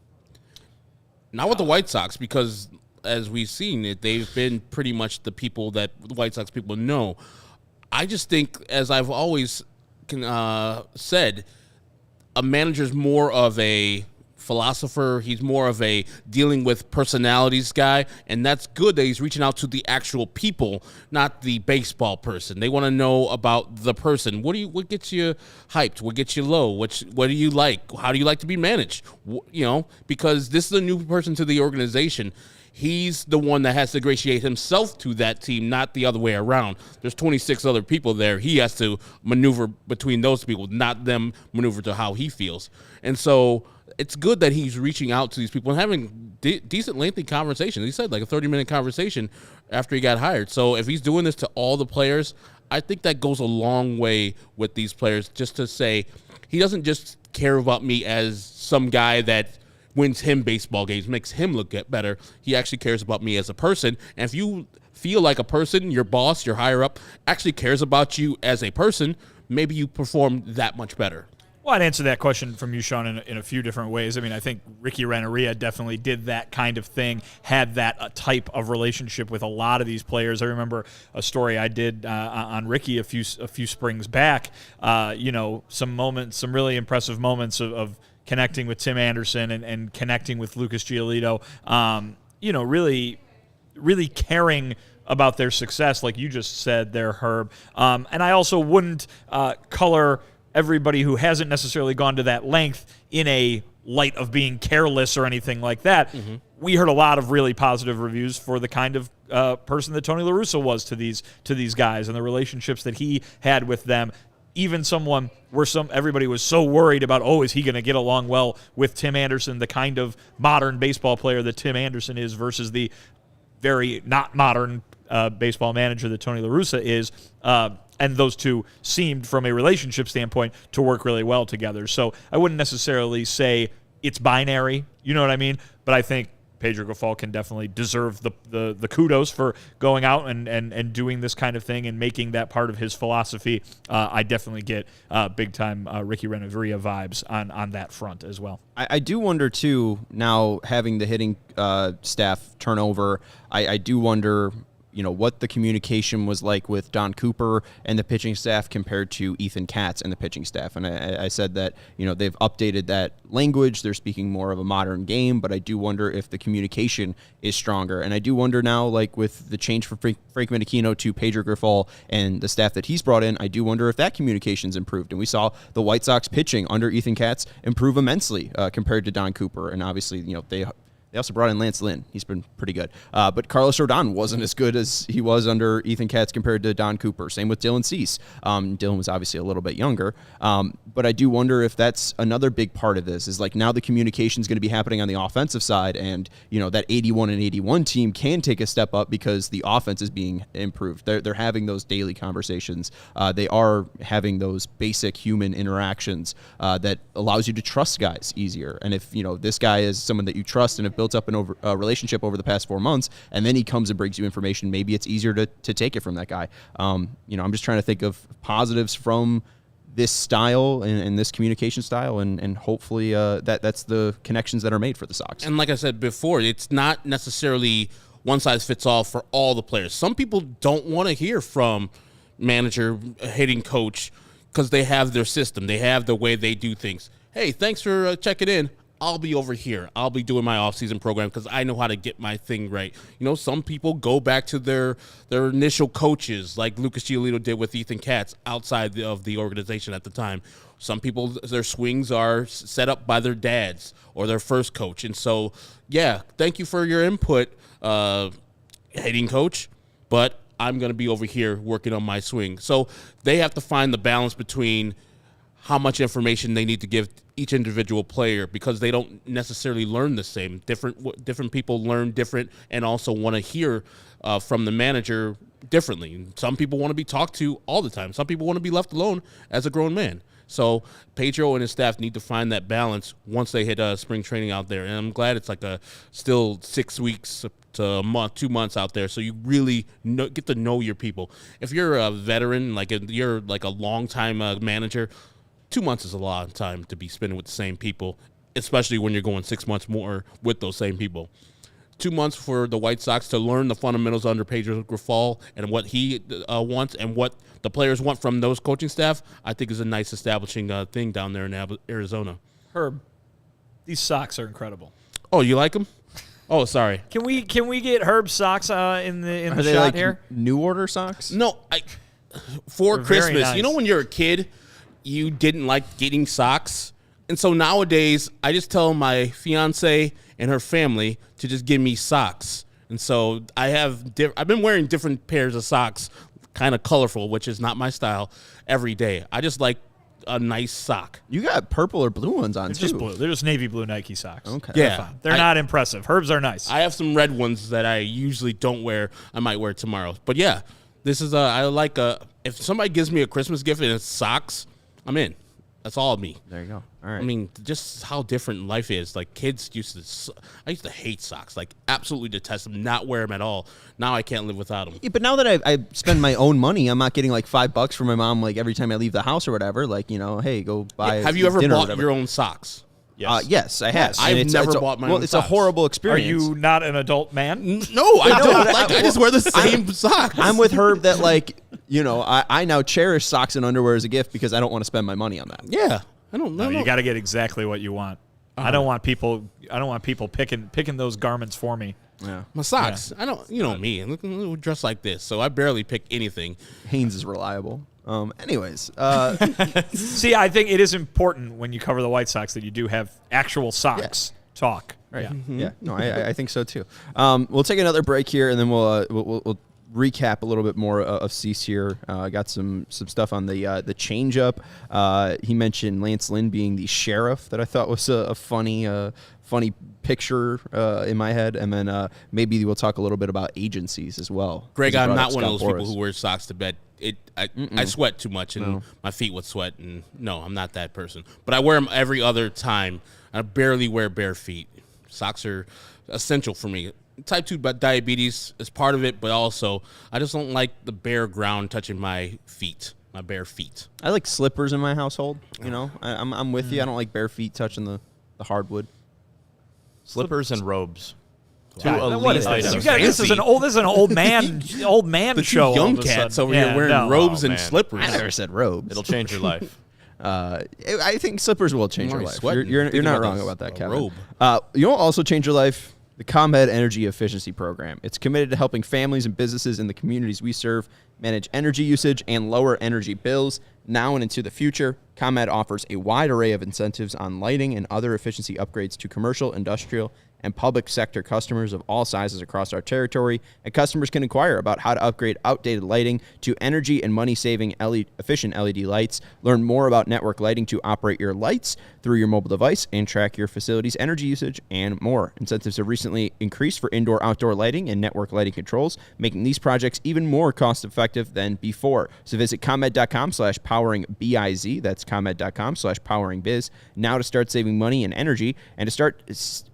S3: Not with the White Sox, because as we've seen, they've been pretty much the people that the White Sox people know. I just think, as I've always said, a manager's more of a philosopher. He's more of a dealing with personalities guy, and that's good that he's reaching out to the actual people, not the baseball person. They want to know about the person. What gets you hyped? What gets you low? What do you like? How do you like to be managed? Because this is a new person to the organization. he's the one that has to ingratiate himself to that team, not the other way around. There's 26 other people there. He has to maneuver between those people, not them maneuver to how he feels. And so it's good that he's reaching out to these people and having decent lengthy conversations. He said like a 30-minute conversation after he got hired. So if he's doing this to all the players, I think that goes a long way with these players, just to say he doesn't just care about me as some guy that wins him baseball games, makes him look better. He actually cares about me as a person. And if you feel like a person, your boss, your higher up, actually cares about you as a person, maybe you perform that much better.
S2: Well, I'd answer that question from you, Sean, in a few different ways. I mean, I think Ricky Renteria definitely did that kind of thing, had that type of relationship with a lot of these players. I remember a story I did on Ricky a few springs back. Some really impressive moments of connecting with Tim Anderson and connecting with Lucas Giolito. Really, really caring about their success, like you just said there, Herb. And I also wouldn't color everybody who hasn't necessarily gone to that length in a light of being careless or anything like that. Mm-hmm. We heard a lot of really positive reviews for the kind of person that Tony La Russa was to these guys and the relationships that he had with them. Even someone where everybody was so worried about, is he going to get along well with Tim Anderson, the kind of modern baseball player that Tim Anderson is versus the very not modern baseball manager that Tony La Russa is. And those two seemed, from a relationship standpoint, to work really well together. So I wouldn't necessarily say it's binary, you know what I mean? But I think Pedro Grifol can definitely deserve the kudos for going out and doing this kind of thing and making that part of his philosophy. I definitely get big-time Ricky Renteria vibes on that front as well.
S1: I do wonder, too, now having the hitting staff turnover, I do wonder what the communication was like with Don Cooper and the pitching staff compared to Ethan Katz and the pitching staff. And I said that, they've updated that language. They're speaking more of a modern game, but I do wonder if the communication is stronger. And I do wonder now, like with the change from Frank Menechino to Pedro Grifol and the staff that he's brought in, I do wonder if that communication's improved. And we saw the White Sox pitching under Ethan Katz improve immensely compared to Don Cooper. And obviously, they also brought in Lance Lynn. He's been pretty good. But Carlos Rodon wasn't as good as he was under Ethan Katz compared to Don Cooper. Same with Dylan Cease. Dylan was obviously a little bit younger. But I do wonder if that's another big part of this, is like now the communication is going to be happening on the offensive side, and that 81 and 81 team can take a step up because the offense is being improved. They're having those daily conversations. They are having those basic human interactions that allows you to trust guys easier. And if this guy is someone that you trust and have built up a relationship over the past 4 months, and then he comes and brings you information, maybe it's easier to take it from that guy. I'm just trying to think of positives from this style and this communication style, and hopefully that's the connections that are made for the Sox.
S3: And like I said before, it's not necessarily one size fits all for all the players. Some people don't want to hear from manager, hitting coach, because they have their system. They have the way they do things. Hey, thanks for checking in. I'll be over here. I'll be doing my off-season program because I know how to get my thing right. Some people go back to their initial coaches, like Lucas Giolito did with Ethan Katz outside of the organization at the time. Some people, their swings are set up by their dads or their first coach. And so, yeah, thank you for your input, hitting coach, but I'm going to be over here working on my swing. So they have to find the balance between how much information they need to give each individual player, because they don't necessarily learn the same. Different people learn different and also want to hear from the manager differently. Some people want to be talked to all the time. Some people want to be left alone as a grown man. So Pedro and his staff need to find that balance once they hit spring training out there. And I'm glad it's like still 6 weeks to a month, 2 months out there. So you really get to know your people. If you're a veteran, you're like a long-time manager, 2 months is a lot of time to be spending with the same people, especially when you're going 6 months more with those same people. 2 months for the White Sox to learn the fundamentals under Pedro Grifol and what he wants and what the players want from those coaching staff, I think is a nice establishing thing down there in Arizona.
S2: Herb, these socks are incredible.
S3: Oh, you like them? Oh, sorry.
S2: Can we get Herb's socks in the
S1: Are they
S2: shot
S1: like
S2: here?
S1: New Order socks?
S3: No, for
S2: They're very
S3: Christmas.
S2: nice.
S3: When you're a kid, you didn't like getting socks, And so nowadays, I just tell my fiance and her family to just give me socks. And so I've been wearing different pairs of socks, kind of colorful, which is not my style, every day. I just like a nice sock.
S1: You got purple or blue ones on,
S2: They're
S1: too.
S2: just blue. They're just navy blue Nike socks.
S1: Okay.
S3: Yeah.
S2: They're not impressive. Herb's are nice.
S3: I have some red ones that I usually don't wear. I might wear tomorrow. But yeah, this is if somebody gives me a Christmas gift and it's socks, I'm in. That's all of me.
S1: There you go. All right.
S3: I mean, just how different life is. Like, kids I used to hate socks, like, absolutely detest them, not wear them at all. Now I can't live without them.
S1: Yeah, but now that I spend my own money, I'm not getting like $5 from my mom like every time I leave the house or whatever. Like, hey, go buy.
S3: Have you ever
S1: dinner or
S3: bought
S1: whatever.
S3: your own socks?
S2: Yes.
S1: Yes, I have.
S3: I've
S1: And
S3: never bought my own
S1: Well, it's a
S3: socks.
S1: horrible
S2: Are
S1: experience.
S2: you not an adult man?
S3: No, I don't. I just wear the same socks.
S1: I'm with Herb that like, I now cherish socks and underwear as a gift because I don't want to spend my money on that.
S3: Yeah. I don't know.
S2: No, you got to get exactly what you want. I don't want people picking those garments for me.
S1: Yeah.
S3: My socks. I don't. You know me. Look, dressed like this, so I barely pick anything.
S1: Hanes is reliable. Anyways,
S2: See, I think it is important when you cover the White Sox that you do have actual socks talk.
S1: right.
S2: Yeah.
S1: Yeah. No, I think so too. We'll take another break here, and then we'll recap a little bit more of Cease here. I got some stuff on the changeup. He mentioned Lance Lynn being the sheriff, that I thought was a funny picture in my head, and then maybe we'll talk a little bit about agencies as well.
S3: Greg, I'm not one of
S1: Scott
S3: those people
S1: Boras.
S3: who wears socks to bed. I sweat too much, and my feet would sweat, and no, I'm not that person. But I wear them every other time. I barely wear bare feet. Socks are essential for me. Type 2 diabetes is part of it, but also I just don't like the bare ground touching my feet, my bare feet.
S1: I like slippers in my household. I'm with you. I don't like bare feet touching the hardwood.
S5: Slippers and robes.
S2: What is this?
S5: items.
S2: This is an old man
S3: The
S2: show.
S3: two
S2: all
S3: young
S2: of a
S3: cats
S2: sudden.
S3: over here wearing
S2: no.
S3: robes
S5: Oh,
S3: and
S5: man.
S3: slippers.
S1: I never said robes.
S5: It'll change your life.
S1: I think slippers will change
S3: I'm
S1: your
S3: already
S1: life.
S3: sweating
S1: You're
S3: thinking
S1: not
S3: about
S1: wrong
S3: this.
S1: about that,
S3: A
S1: Kevin.
S3: robe.
S1: You know what also change your life? The ComEd Energy Efficiency Program. It's committed to helping families and businesses in the communities we serve manage energy usage and lower energy bills now and into the future. ComEd offers a wide array of incentives on lighting and other efficiency upgrades to commercial, industrial, and public sector customers of all sizes across our territory, and customers can inquire about how to upgrade outdated lighting to energy and money-saving efficient LED lights. Learn more about network lighting to operate your lights through your mobile device and track your facility's energy usage and more. Incentives have recently increased for indoor-outdoor lighting and network lighting controls, making these projects even more cost-effective than before. So visit ComEd.com/poweringbiz. That's ComEd.com/poweringbiz now to start saving money and energy. And to start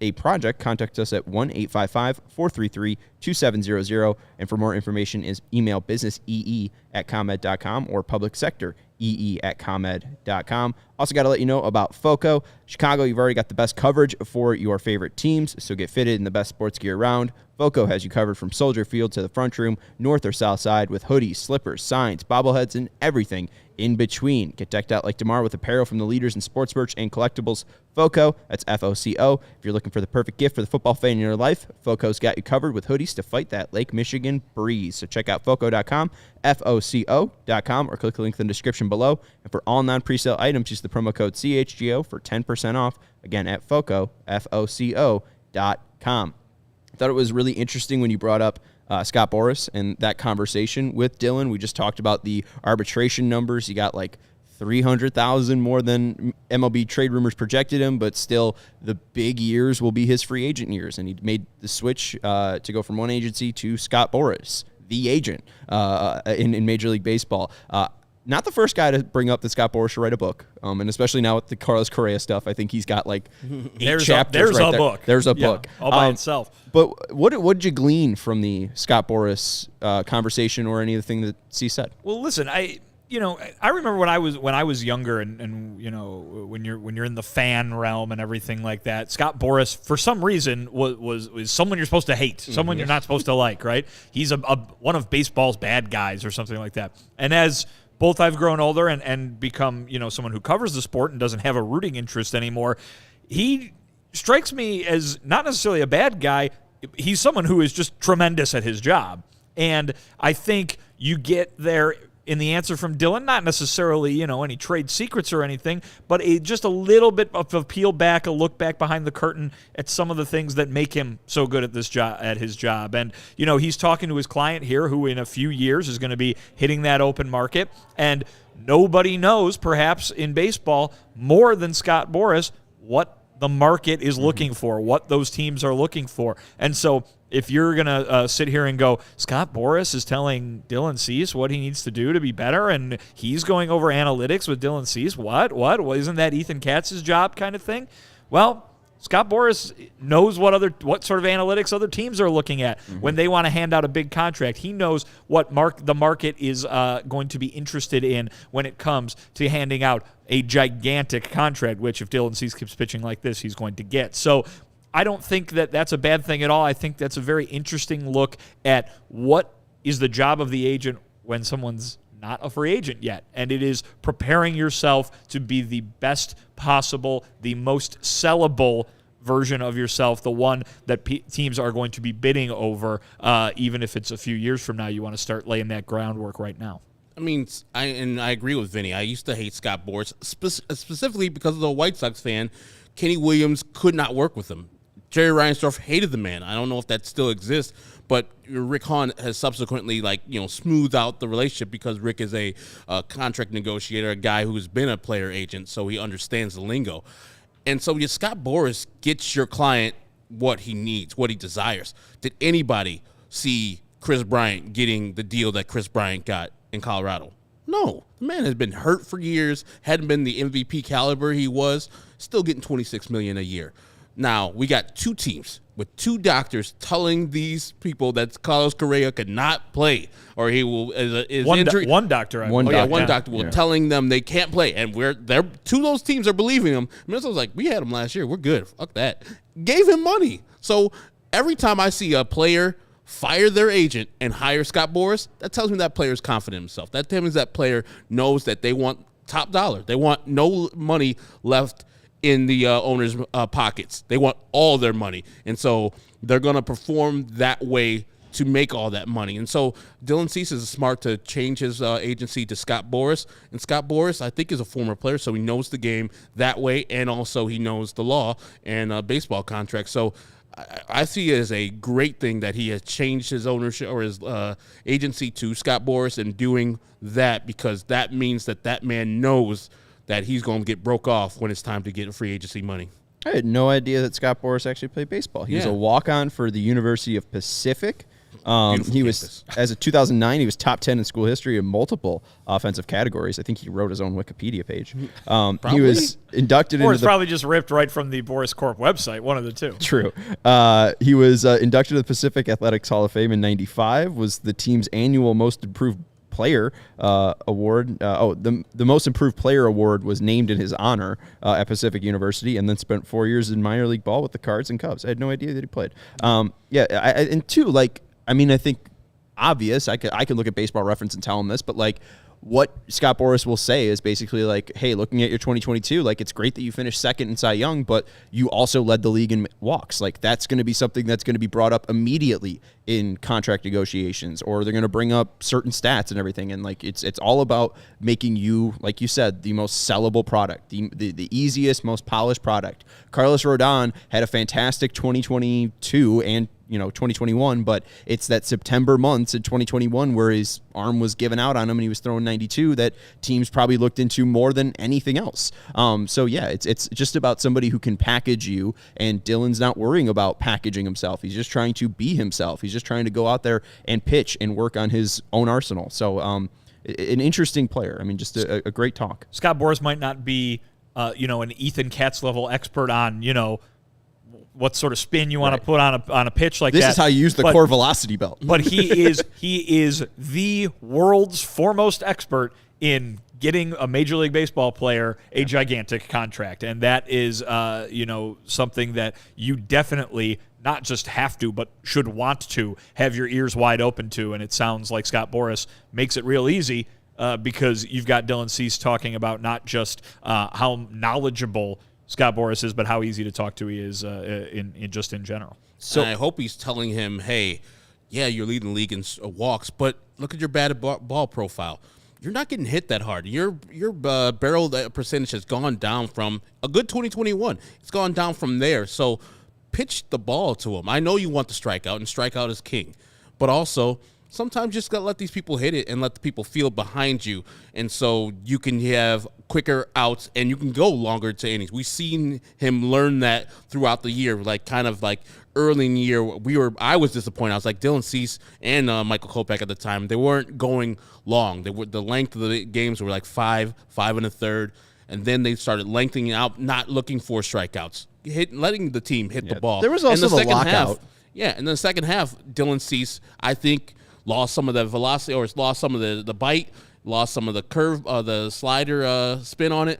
S1: a project, contact us at 1-855-433-2700. And for more information, is email businessee@comed.com or public sector ee@comed.com. Also got to let you know about FOCO. Chicago, you've already got the best coverage for your favorite teams, so get fitted in the best sports gear around. FOCO has you covered from Soldier Field to the front room, north or south side, with hoodies, slippers, signs, bobbleheads, and everything in between. Get decked out like DeMar with apparel from the leaders in sports merch and collectibles. FOCO, that's FOCO. If you're looking for the perfect gift for the football fan in your life, FOCO's got you covered with hoodies to fight that Lake Michigan breeze. So check out FOCO.com, FOCO.com, or click the link in the description below. And for all non-presale items, use the promo code CHGO for 10% off. Again, at FOCO, FOCO.com. I thought it was really interesting when you brought up Scott Boras and that conversation with Dylan. We just talked about the arbitration numbers. He got like 300,000 more than MLB trade rumors projected him, but still the big years will be his free agent years. And he made the switch to go from one agency to Scott Boras, the agent in Major League Baseball. Not the first guy to bring up that Scott Boras should write a book, and especially now with the Carlos Correa stuff, I think he's got like 8 chapters.
S2: There's
S1: right
S2: a
S1: there.
S2: book.
S1: There's a
S2: Yeah,
S1: book
S2: all by itself.
S1: But what did you glean from the Scott Boras conversation or anything that C said?
S2: Well, listen, I remember when I was younger, and when you're in the fan realm and everything like that. Scott Boras, for some reason, was someone you're supposed to hate, someone you're not supposed to like, right? He's one of baseball's bad guys or something like that. And as both I've grown older and become, someone who covers the sport and doesn't have a rooting interest anymore, he strikes me as not necessarily a bad guy. He's someone who is just tremendous at his job. And I think you get there in the answer from Dylan. Not necessarily, any trade secrets or anything, but just a little bit of a peel back, a look back behind the curtain at some of the things that make him so good at his job. And, he's talking to his client here, who in a few years is going to be hitting that open market. And nobody knows, perhaps in baseball, more than Scott Boras, what the market is looking for, what those teams are looking for. And so if you're going to sit here and go, Scott Boras is telling Dylan Cease what he needs to do to be better, and he's going over analytics with Dylan Cease, what? Isn't that Ethan Katz's job kind of thing? Well, Scott Boras knows what sort of analytics other teams are looking at when they want to hand out a big contract. He knows what the market is going to be interested in when it comes to handing out a gigantic contract, which if Dylan Cease keeps pitching like this, he's going to get. So I don't think that that's a bad thing at all. I think that's a very interesting look at what is the job of the agent when someone's not a free agent yet. And it is preparing yourself to be the best possible, the most sellable version of yourself, the one that teams are going to be bidding over, even if it's a few years from now. You want to start laying that groundwork right now.
S3: I mean, I agree with Vinny. I used to hate Scott Boras, specifically because of the White Sox fan. Kenny Williams could not work with him. Jerry Reinsdorf hated the man. I don't know if that still exists, but Rick Hahn has subsequently, smoothed out the relationship because Rick is a contract negotiator, a guy who's been a player agent, so he understands the lingo. And so Scott Boras gets your client what he needs, what he desires. Did anybody see Chris Bryant getting the deal that Chris Bryant got in Colorado? No. The man has been hurt for years, hadn't been the MVP caliber he was, still getting $26 million a year. Now, we got two teams with two doctors telling these people that Carlos Correa could not play, or he will is injury.
S2: One doctor.
S3: One doctor will telling them they can't play, and two of those teams are believing him. Minnesota's like, we had him last year, we're good. Fuck that. Gave him money. So every time I see a player fire their agent and hire Scott Boras, that tells me that player is confident in himself. That tells me that player knows that they want top dollar. They want no money left in the owners' pockets. They want all their money. And so they're going to perform that way to make all that money. And so Dylan Cease is smart to change his agency to Scott Boras. And Scott Boras, I think, is a former player, so he knows the game that way, and also he knows the law and baseball contracts. So I see it as a great thing that he has changed his ownership or his agency to Scott Boras and doing that, because that means that man knows that he's going to get broke off when it's time to get free agency money.
S1: I had no idea that Scott Boras actually played baseball. He was a walk-on for the University of Pacific. He was, as of 2009, he was top 10 in school history in multiple offensive categories. I think he wrote his own Wikipedia page. He was inducted
S2: or
S1: into
S2: it's probably just ripped right from the Boras Corp website, one of the two.
S1: True. He was inducted to the Pacific Athletics Hall of Fame in 95, was the team's annual most improved player award. The most improved player award was named in his honor at Pacific University, and then spent 4 years in minor league ball with the Cards and Cubs. I had no idea that he played. I think obvious. I could look at Baseball Reference and tell him this, but what Scott Boras will say is basically hey, looking at your 2022, it's great that you finished second in Cy Young, but you also led the league in walks. That's going to be something that's going to be brought up immediately in contract negotiations, or they're going to bring up certain stats and everything. And it's all about making you, like you said, the most sellable product, the easiest, most polished product. Carlos Rodon had a fantastic 2022 and 2021, but it's that September months in 2021 where his arm was given out on him and he was throwing 92 that teams probably looked into more than anything else. It's just about somebody who can package you, and Dylan's not worrying about packaging himself. He's just trying to be himself. He's just trying to go out there and pitch and work on his own arsenal. So an interesting player. I mean, just a great talk.
S2: Scott Boras might not be, an Ethan Katz level expert on, what sort of spin you want to put on a pitch like that.
S1: This is how you use the core velocity belt.
S2: But he is the world's foremost expert in getting a Major League Baseball player a gigantic contract. And that is, something that you definitely not just have to, but should want to have your ears wide open to. And it sounds like Scott Boras makes it real easy because you've got Dylan Cease talking about not just how knowledgeable Scott Boras is, but how easy to talk to he is in general.
S3: So and I hope he's telling him, hey, yeah, you're leading the league in walks, but look at your batted ball profile. you're not getting hit that hard. Your barrel percentage has gone down from a good 2021. It's gone down from there. So pitch the ball to him. I know you want the strikeout, and strikeout is king. But also, sometimes you just got to let these people hit it and let the people feel behind you. And so you can have quicker outs and you can go longer to innings. We've seen him learn that throughout the year, kind of early in the year. I was disappointed. I was like Dylan Cease and Michael Kopech at the time. They weren't going long. The length of the games were 5 1/3. And then they started lengthening out, not looking for strikeouts, letting the team hit the ball.
S1: There was also the lockout.
S3: In the second half, Dylan Cease, I think, lost some of the velocity, or lost some of the bite, lost some of the curve, the slider spin on it,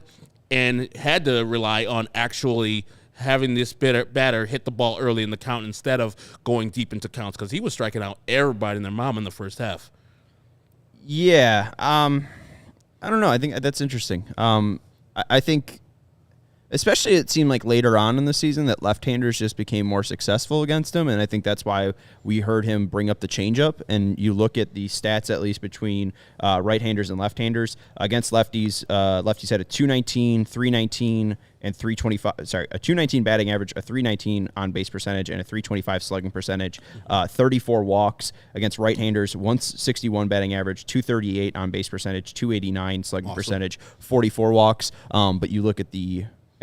S3: and had to rely on actually having this batter hit the ball early in the count instead of going deep into counts, because he was striking out everybody and their mom in the first half.
S1: Yeah. I don't know. I think that's interesting. I think, especially it seemed like later on in the season that left-handers just became more successful against him, and I think that's why we heard him bring up the changeup. And you look at the stats, at least between right-handers and left-handers. Against lefties, lefties had a 219, 319, and 325. Sorry, a 219 batting average, a 319 on-base percentage, and a 325 slugging percentage. 34 walks. Against right-handers, 161 batting average, 238 on-base percentage, 289 slugging percentage, 44 walks. But you look at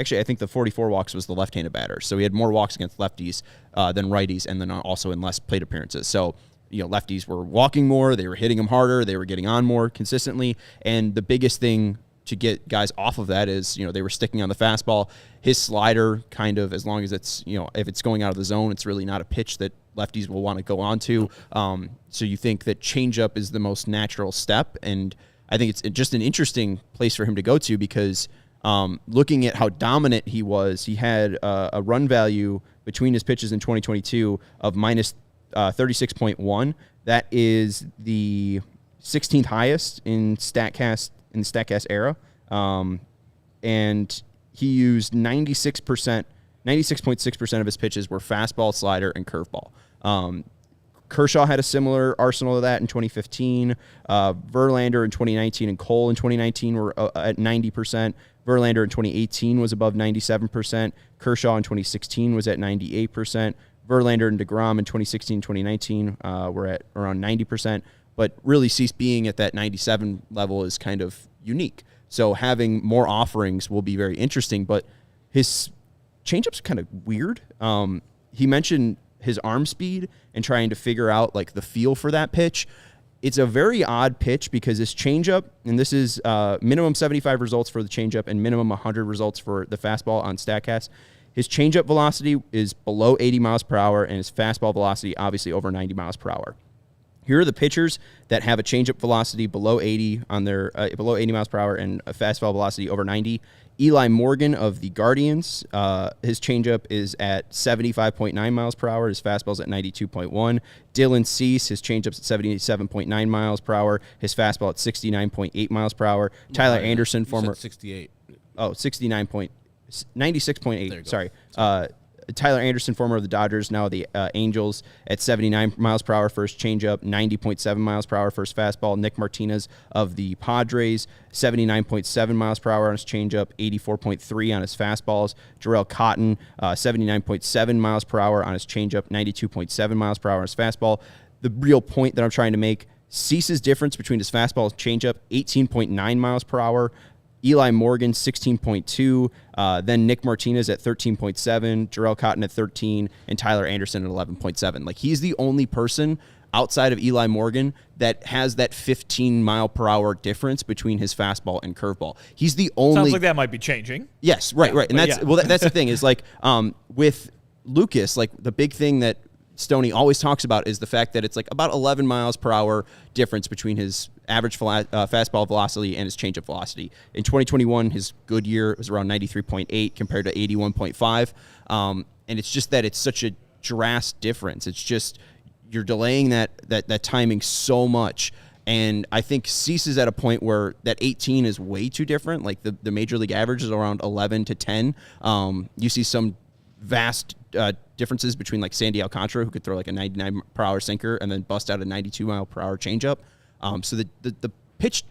S1: actually, I think the 44 walks was the left-handed batter. So he had more walks against lefties than righties, and then also in less plate appearances. So, lefties were walking more, they were hitting him harder, they were getting on more consistently. And the biggest thing to get guys off of that is, they were sticking on the fastball. His slider, kind of, as long as it's, if it's going out of the zone, it's really not a pitch that lefties will want to go on to. So you think that changeup is the most natural step. And I think it's just an interesting place for him to go to, because looking at how dominant he was, he had a run value between his pitches in 2022 of minus 36.1. That is the 16th highest in StatCast in the StatCast era, and he used 96.6% of his pitches were fastball, slider, and curveball. Kershaw had a similar arsenal of that in 2015. Verlander in 2019 and Cole in 2019 were at 90%. Verlander in 2018 was above 97%. Kershaw in 2016 was at 98%. Verlander and DeGrom in 2016, 2019 were at around 90%. But really, Cease being at that 97 level is kind of unique. So having more offerings will be very interesting. But his changeup's kind of weird. He mentioned his arm speed and trying to figure out the feel for that pitch. It's a very odd pitch because his changeup, and this is minimum 75 results for the changeup and minimum 100 results for the fastball on StatCast. His changeup velocity is below 80 miles per hour, and his fastball velocity obviously over 90 miles per hour. Here are the pitchers that have a changeup velocity below 80 on their below 80 miles per hour and a fastball velocity over 90. Eli Morgan of the Guardians, his changeup is at 75.9 miles per hour. His fastball's at 92.1. Dylan Cease, his changeup's at 77.9 miles per hour. His fastball at 69.8 miles per hour. Tyler Anderson, former
S3: 68.
S1: Oh, 96.8. Sorry. Tyler Anderson, former of the Dodgers, now the Angels, at 79 miles per hour for his changeup, 90.7 miles per hour for his fastball. Nick Martinez of the Padres, 79.7 miles per hour on his changeup, 84.3 on his fastballs. Jarrell Cotton, 79.7 miles per hour on his changeup, 92.7 miles per hour on his fastball. The real point that I'm trying to make, Cease's difference between his fastball and changeup, 18.9 miles per hour. Eli Morgan, 16.2, then Nick Martinez at 13.7, Jarrell Cotton at 13, and Tyler Anderson at 11.7. He's the only person outside of Eli Morgan that has that 15-mile-per-hour difference between his fastball and curveball. He's the only...
S2: Sounds like that might be changing.
S1: Yes, right. And that's that's the thing, is with Lucas, the big thing that Stoney always talks about is the fact that it's about 11 miles per hour difference between his average fastball velocity and his changeup velocity. In 2021, his good year was around 93.8 compared to 81.5. And it's just that it's such a drastic difference. It's just you're delaying that timing so much. And I think Cease is at a point where that 18 is way too different. The major league average is around 11 to 10. You see some vast differences between Sandy Alcantara, who could throw a 99 per hour sinker and then bust out a 92 mile per hour changeup. So the pitch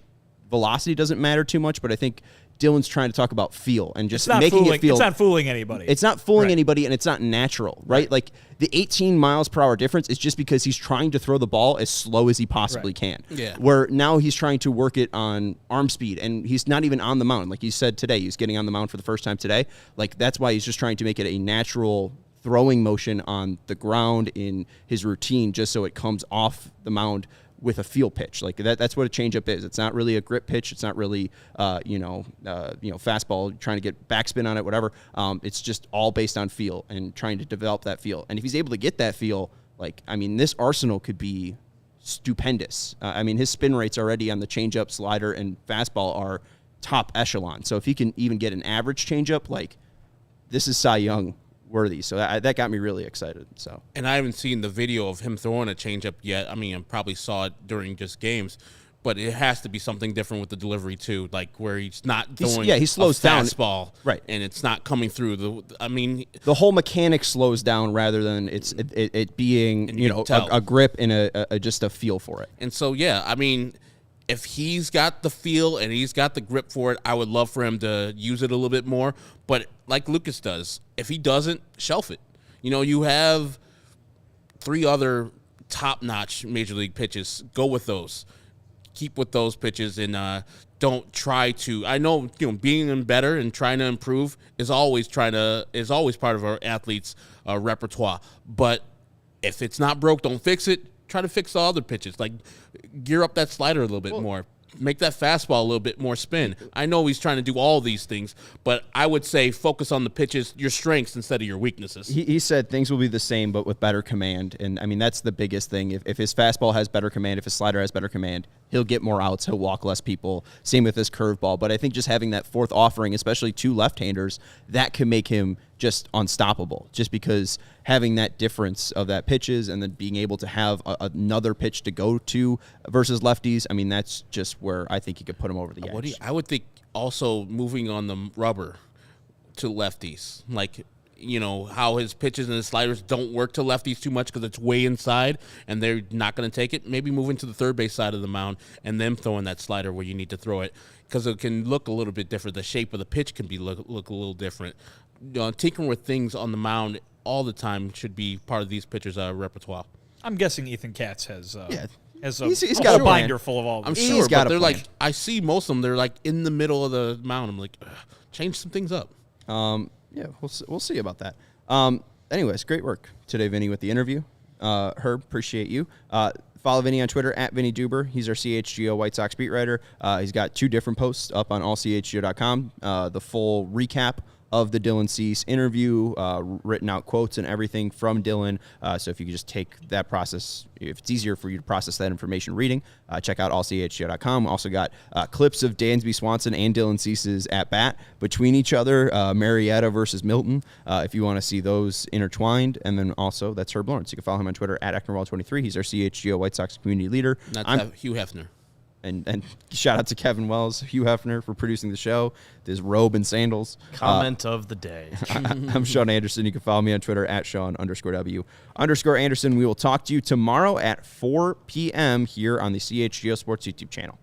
S1: velocity doesn't matter too much, but I think Dylan's trying to talk about feel and just making it feel.
S2: It's not fooling anybody.
S1: It's not fooling anybody, and it's not natural, right? Like the 18 miles per hour difference is just because he's trying to throw the ball as slow as he possibly can.
S3: Yeah.
S1: Where now he's trying to work it on arm speed, and he's not even on the mound. Like you said today, he's getting on the mound for the first time today. Like that's why he's just trying to make it a natural throwing motion on the ground in his routine, just so it comes off the mound with a feel pitch. Like that's what a changeup is. It's not really a grip pitch. It's not really fastball trying to get backspin on it, whatever. It's just all based on feel and trying to develop that feel. And if he's able to get that feel, this arsenal could be stupendous. His spin rates already on the changeup, slider, and fastball are top echelon. So if he can even get an average changeup, this is Cy Young worthy. So that got me really excited. So,
S3: and I haven't seen the video of him throwing a changeup yet. I probably saw it during just games, but it has to be something different with the delivery too, like where he's not throwing
S1: he slows
S3: a
S1: down,
S3: fastball,
S1: right,
S3: and it's not coming through
S1: the whole mechanic slows down rather than it being a grip and a just a feel for it.
S3: And so if he's got the feel and he's got the grip for it, I would love for him to use it a little bit more. But like Lucas does, if he doesn't, shelf it. You have 3 other top-notch Major League pitches. Go with those. Keep with those pitches and don't try to. I know being better and trying to improve is always part of our athletes' repertoire. But if it's not broke, don't fix it. Try to fix the other pitches. Like, gear up that slider a little bit more. Make that fastball a little bit more spin. I know he's trying to do all these things, but I would say focus on the pitches, your strengths instead of your weaknesses.
S1: He said things will be the same, but with better command. And, that's the biggest thing. If his fastball has better command, if his slider has better command, he'll get more outs. He'll walk less people. Same with his curveball. But I think just having that fourth offering, especially 2 left-handers, that can make him just unstoppable, just because having that difference of that pitches and then being able to have another pitch to go to versus lefties, that's just where I think you could put him over the edge.
S3: I would think also moving on the rubber to lefties, how his pitches and his sliders don't work to lefties too much because it's way inside and they're not going to take it. Maybe moving to the third base side of the mound and then throwing that slider where you need to throw it because it can look a little bit different. The shape of the pitch can be look a little different. Tinkering with things on the mound all the time should be part of these pitchers' repertoire.
S2: I'm guessing Ethan Katz has
S1: he's got a
S2: binder full of all these.
S3: I'm sure, but they're I see most of them, they're in the middle of the mound. I'm like, change some things up.
S1: Yeah, we'll see about that. Anyways, great work today, Vinny, with the interview. Herb, appreciate you. Follow Vinny on Twitter at Vinnie Duber. He's our CHGO White Sox beat writer. He's got 2 different posts up on allchgo.com. The full recap of the Dylan Cease interview, written out quotes and everything from Dylan. So if you could just take that process, if it's easier for you to process that information reading, check out allchgo.com. Also got clips of Dansby Swanson and Dylan Cease's at-bat between each other, Marietta versus Milton, if you want to see those intertwined. And then also, that's Herb Lawrence. You can follow him on Twitter at Ecknerwall23. He's our CHGO White Sox community leader.
S3: Not Hugh Hefner.
S1: And shout out to Kevin Wells, Hugh Hefner for producing the show, his robe and sandals.
S5: Comment of the day.
S1: I'm Sean Anderson. You can follow me on Twitter at Sean_W_Anderson. We will talk to you tomorrow at 4 p.m. here on the CHGO Sports YouTube channel.